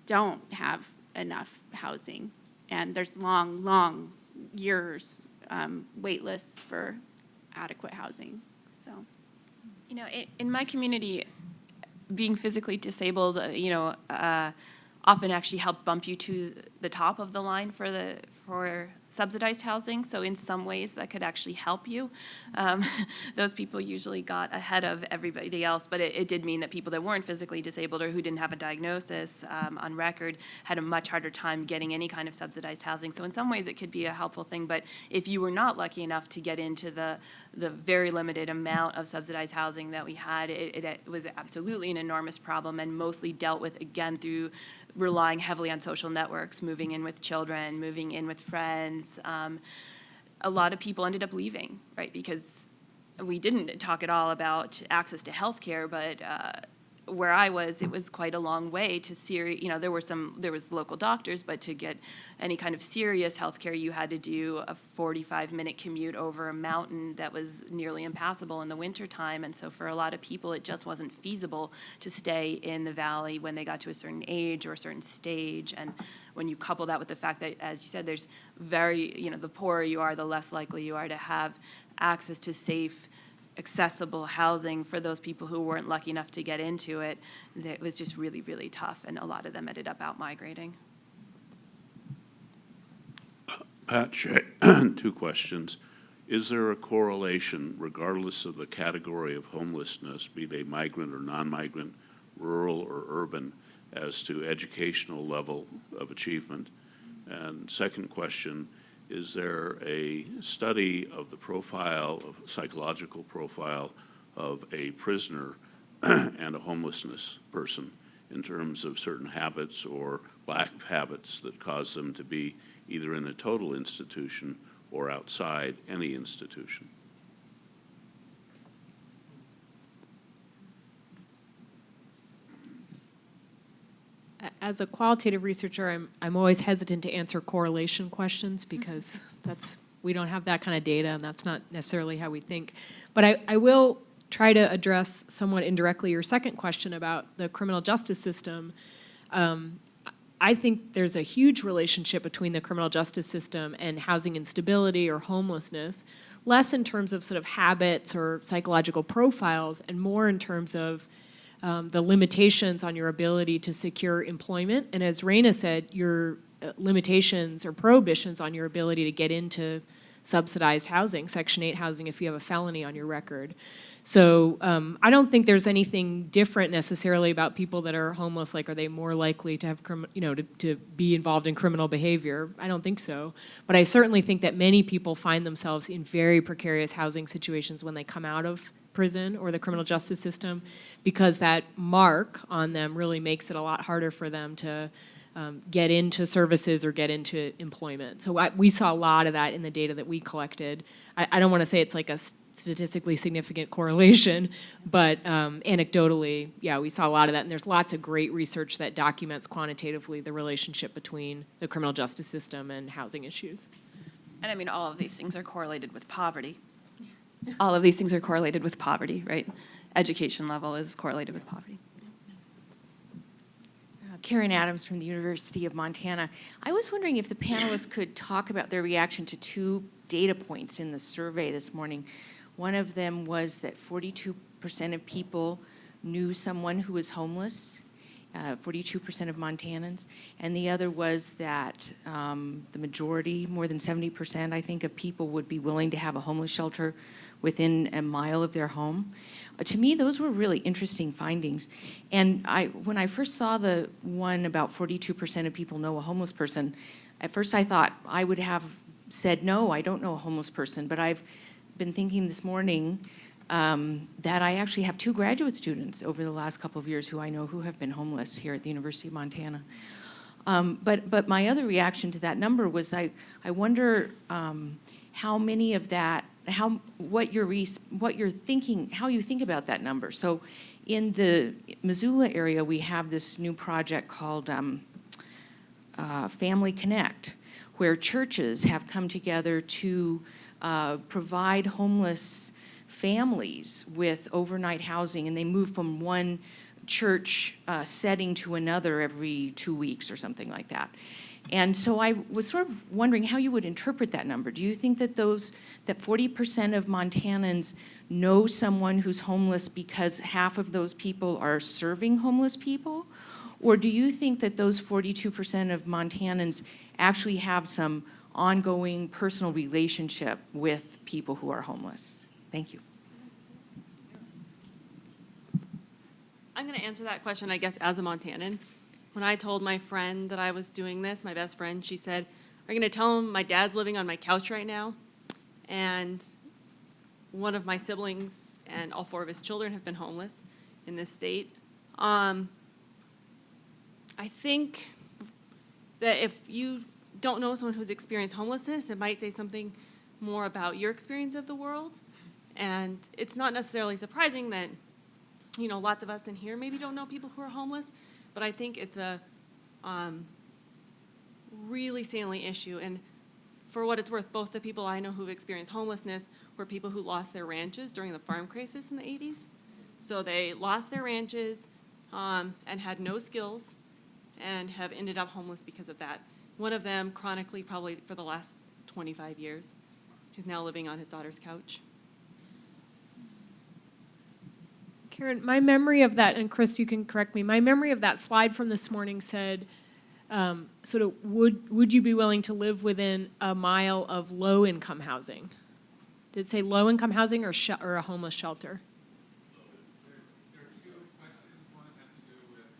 don't have enough housing, and there's long years wait lists for adequate housing. So, you know, in my community, being physically disabled, often actually help bump you to the top of the line for subsidized housing. So in some ways that could actually help you. Those people usually got ahead of everybody else, but it did mean that people that weren't physically disabled or who didn't have a diagnosis on record had a much harder time getting any kind of subsidized housing. So in some ways it could be a helpful thing, but if you were not lucky enough to get into the very limited amount of subsidized housing that we had, it was absolutely an enormous problem and mostly dealt with, again, through relying heavily on social networks, moving in with children, moving in with friends. A lot of people ended up leaving, right? Because we didn't talk at all about access to health care, but where I was, it was quite a long way to there was local doctors, but to get any kind of serious health care, you had to do a 45-minute commute over a mountain that was nearly impassable in the wintertime. And so for a lot of people, it just wasn't feasible to stay in the valley when they got to a certain age or a certain stage. And when you couple that with the fact that, as you said, there's the poorer you are, the less likely you are to have access to safe, accessible housing for those people who weren't lucky enough to get into it. It was just really, really tough, and a lot of them ended up out migrating. Pat Shea, 2 questions. Is there a correlation, regardless of the category of homelessness, be they migrant or non-migrant, rural or urban, as to educational level of achievement? And second question, is there a study of the psychological profile of a prisoner and a homelessness person in terms of certain habits or lack of habits that cause them to be either in a total institution or outside any institution? As a qualitative researcher, I'm always hesitant to answer correlation questions because we don't have that kind of data, and that's not necessarily how we think. But I will try to address somewhat indirectly your second question about the criminal justice system. I think there's a huge relationship between the criminal justice system and housing instability or homelessness, less in terms of sort of habits or psychological profiles, and more in terms of the limitations on your ability to secure employment. And as Raina said, your limitations or prohibitions on your ability to get into subsidized housing, Section 8 housing, if you have a felony on your record. So I don't think there's anything different necessarily about people that are homeless. Like, are they more likely to have, to be involved in criminal behavior? I don't think so. But I certainly think that many people find themselves in very precarious housing situations when they come out of prison or the criminal justice system, because that mark on them really makes it a lot harder for them to get into services or get into employment. So we saw a lot of that in the data that we collected. I don't want to say it's like a statistically significant correlation, but anecdotally, yeah, we saw a lot of that. And there's lots of great research that documents quantitatively the relationship between the criminal justice system and housing issues. And I mean, all of these things are correlated with poverty. All of these things are correlated with poverty, right? Education level is correlated with poverty. Karen Adams from the University of Montana. I was wondering if the panelists could talk about their reaction to two data points in the survey this morning. One of them was that 42% of people knew someone who was homeless, 42% of Montanans, and the other was that the majority, more than 70%, I think, of people would be willing to have a homeless shelter within a mile of their home. To me, those were really interesting findings. And when I first saw the one about 42% of people know a homeless person, at first I thought I would have said, no, I don't know a homeless person. But I've been thinking this morning that I actually have 2 graduate students over the last couple of years who I know who have been homeless here at the University of Montana. But my other reaction to that number was I wonder how many of that, what you're thinking, how you think about that number. So in the Missoula area, we have this new project called Family Connect, where churches have come together to provide homeless families with overnight housing, and they move from one church setting to another every 2 weeks or something like that. And so I was sort of wondering how you would interpret that number. Do you think that that 40% of Montanans know someone who's homeless because half of those people are serving homeless people? Or do you think that those 42% of Montanans actually have some ongoing personal relationship with people who are homeless? Thank you. I'm going to answer that question, I guess, as a Montanan. When I told my friend that I was doing this, my best friend, she said, "Are you going to tell him my dad's living on my couch right now?" And one of my siblings and all 4 of his children have been homeless in this state. I think that if you don't know someone who's experienced homelessness, it might say something more about your experience of the world. And it's not necessarily surprising that, lots of us in here maybe don't know people who are homeless, but I think it's a really salient issue. And for what it's worth, both the people I know who've experienced homelessness were people who lost their ranches during the farm crisis in the 80s. So they lost their ranches and had no skills and have ended up homeless because of that. One of them chronically, probably for the last 25 years, who's now living on his daughter's couch. Karen, my memory of that, and Chris, you can correct me, my memory of that slide from this morning said, sort of, would you be willing to live within a mile of low-income housing? Did it say low-income housing or a homeless shelter? There are 2 questions. One has to do with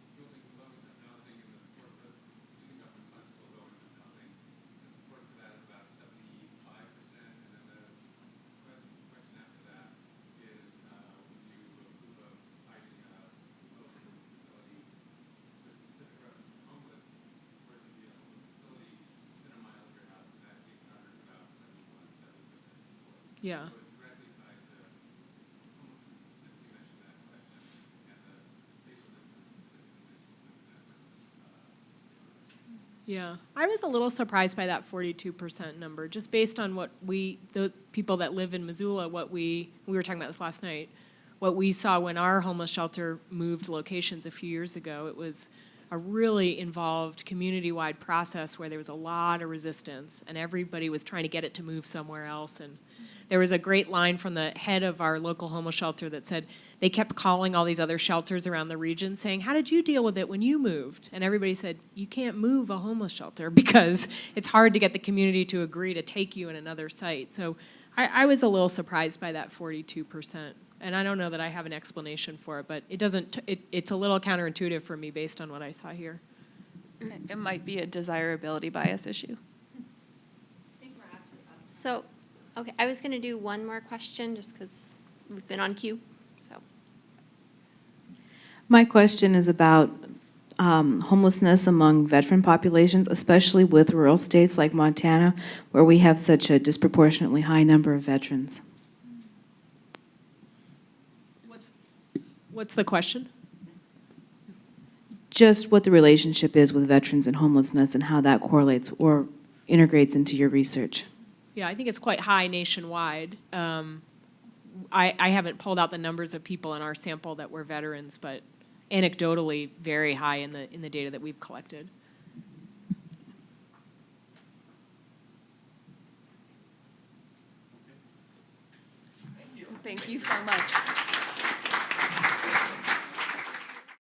building low-income housing and the support for using government funds for low-income housing. The support for that is about 75%, and then the question after that is would you approve of citing a low-income facility with specific reference to homeless, or to be a homeless facility within a mile of your house, and that garners about 70% support. Yeah. So it's directly tied to homelessness, specifically mentioned that question, and the spatial distance specifically mentioned that versus Yeah, I was a little surprised by that 42% number, just based on what the people that live in Missoula, we were talking about this last night, what we saw when our homeless shelter moved locations a few years ago. It was a really involved community-wide process where there was a lot of resistance, and everybody was trying to get it to move somewhere else. And there was a great line from the head of our local homeless shelter that said they kept calling all these other shelters around the region saying, how did you deal with it when you moved? And everybody said, you can't move a homeless shelter because it's hard to get the community to agree to take you in another site. So I was a little surprised by that 42%. And I don't know that I have an explanation for it, but it's a little counterintuitive for me based on what I saw here. It might be a desirability bias issue. So, okay, I was going to do one more question just because we've been on cue. So, My question is about homelessness among veteran populations, especially with rural states like Montana, where we have such a disproportionately high number of veterans. What's the question? Just what the relationship is with veterans and homelessness and how that correlates or integrates into your research. Yeah, I think it's quite high nationwide. I haven't pulled out the numbers of people in our sample that were veterans, but anecdotally very high in the data that we've collected. Thank you so much.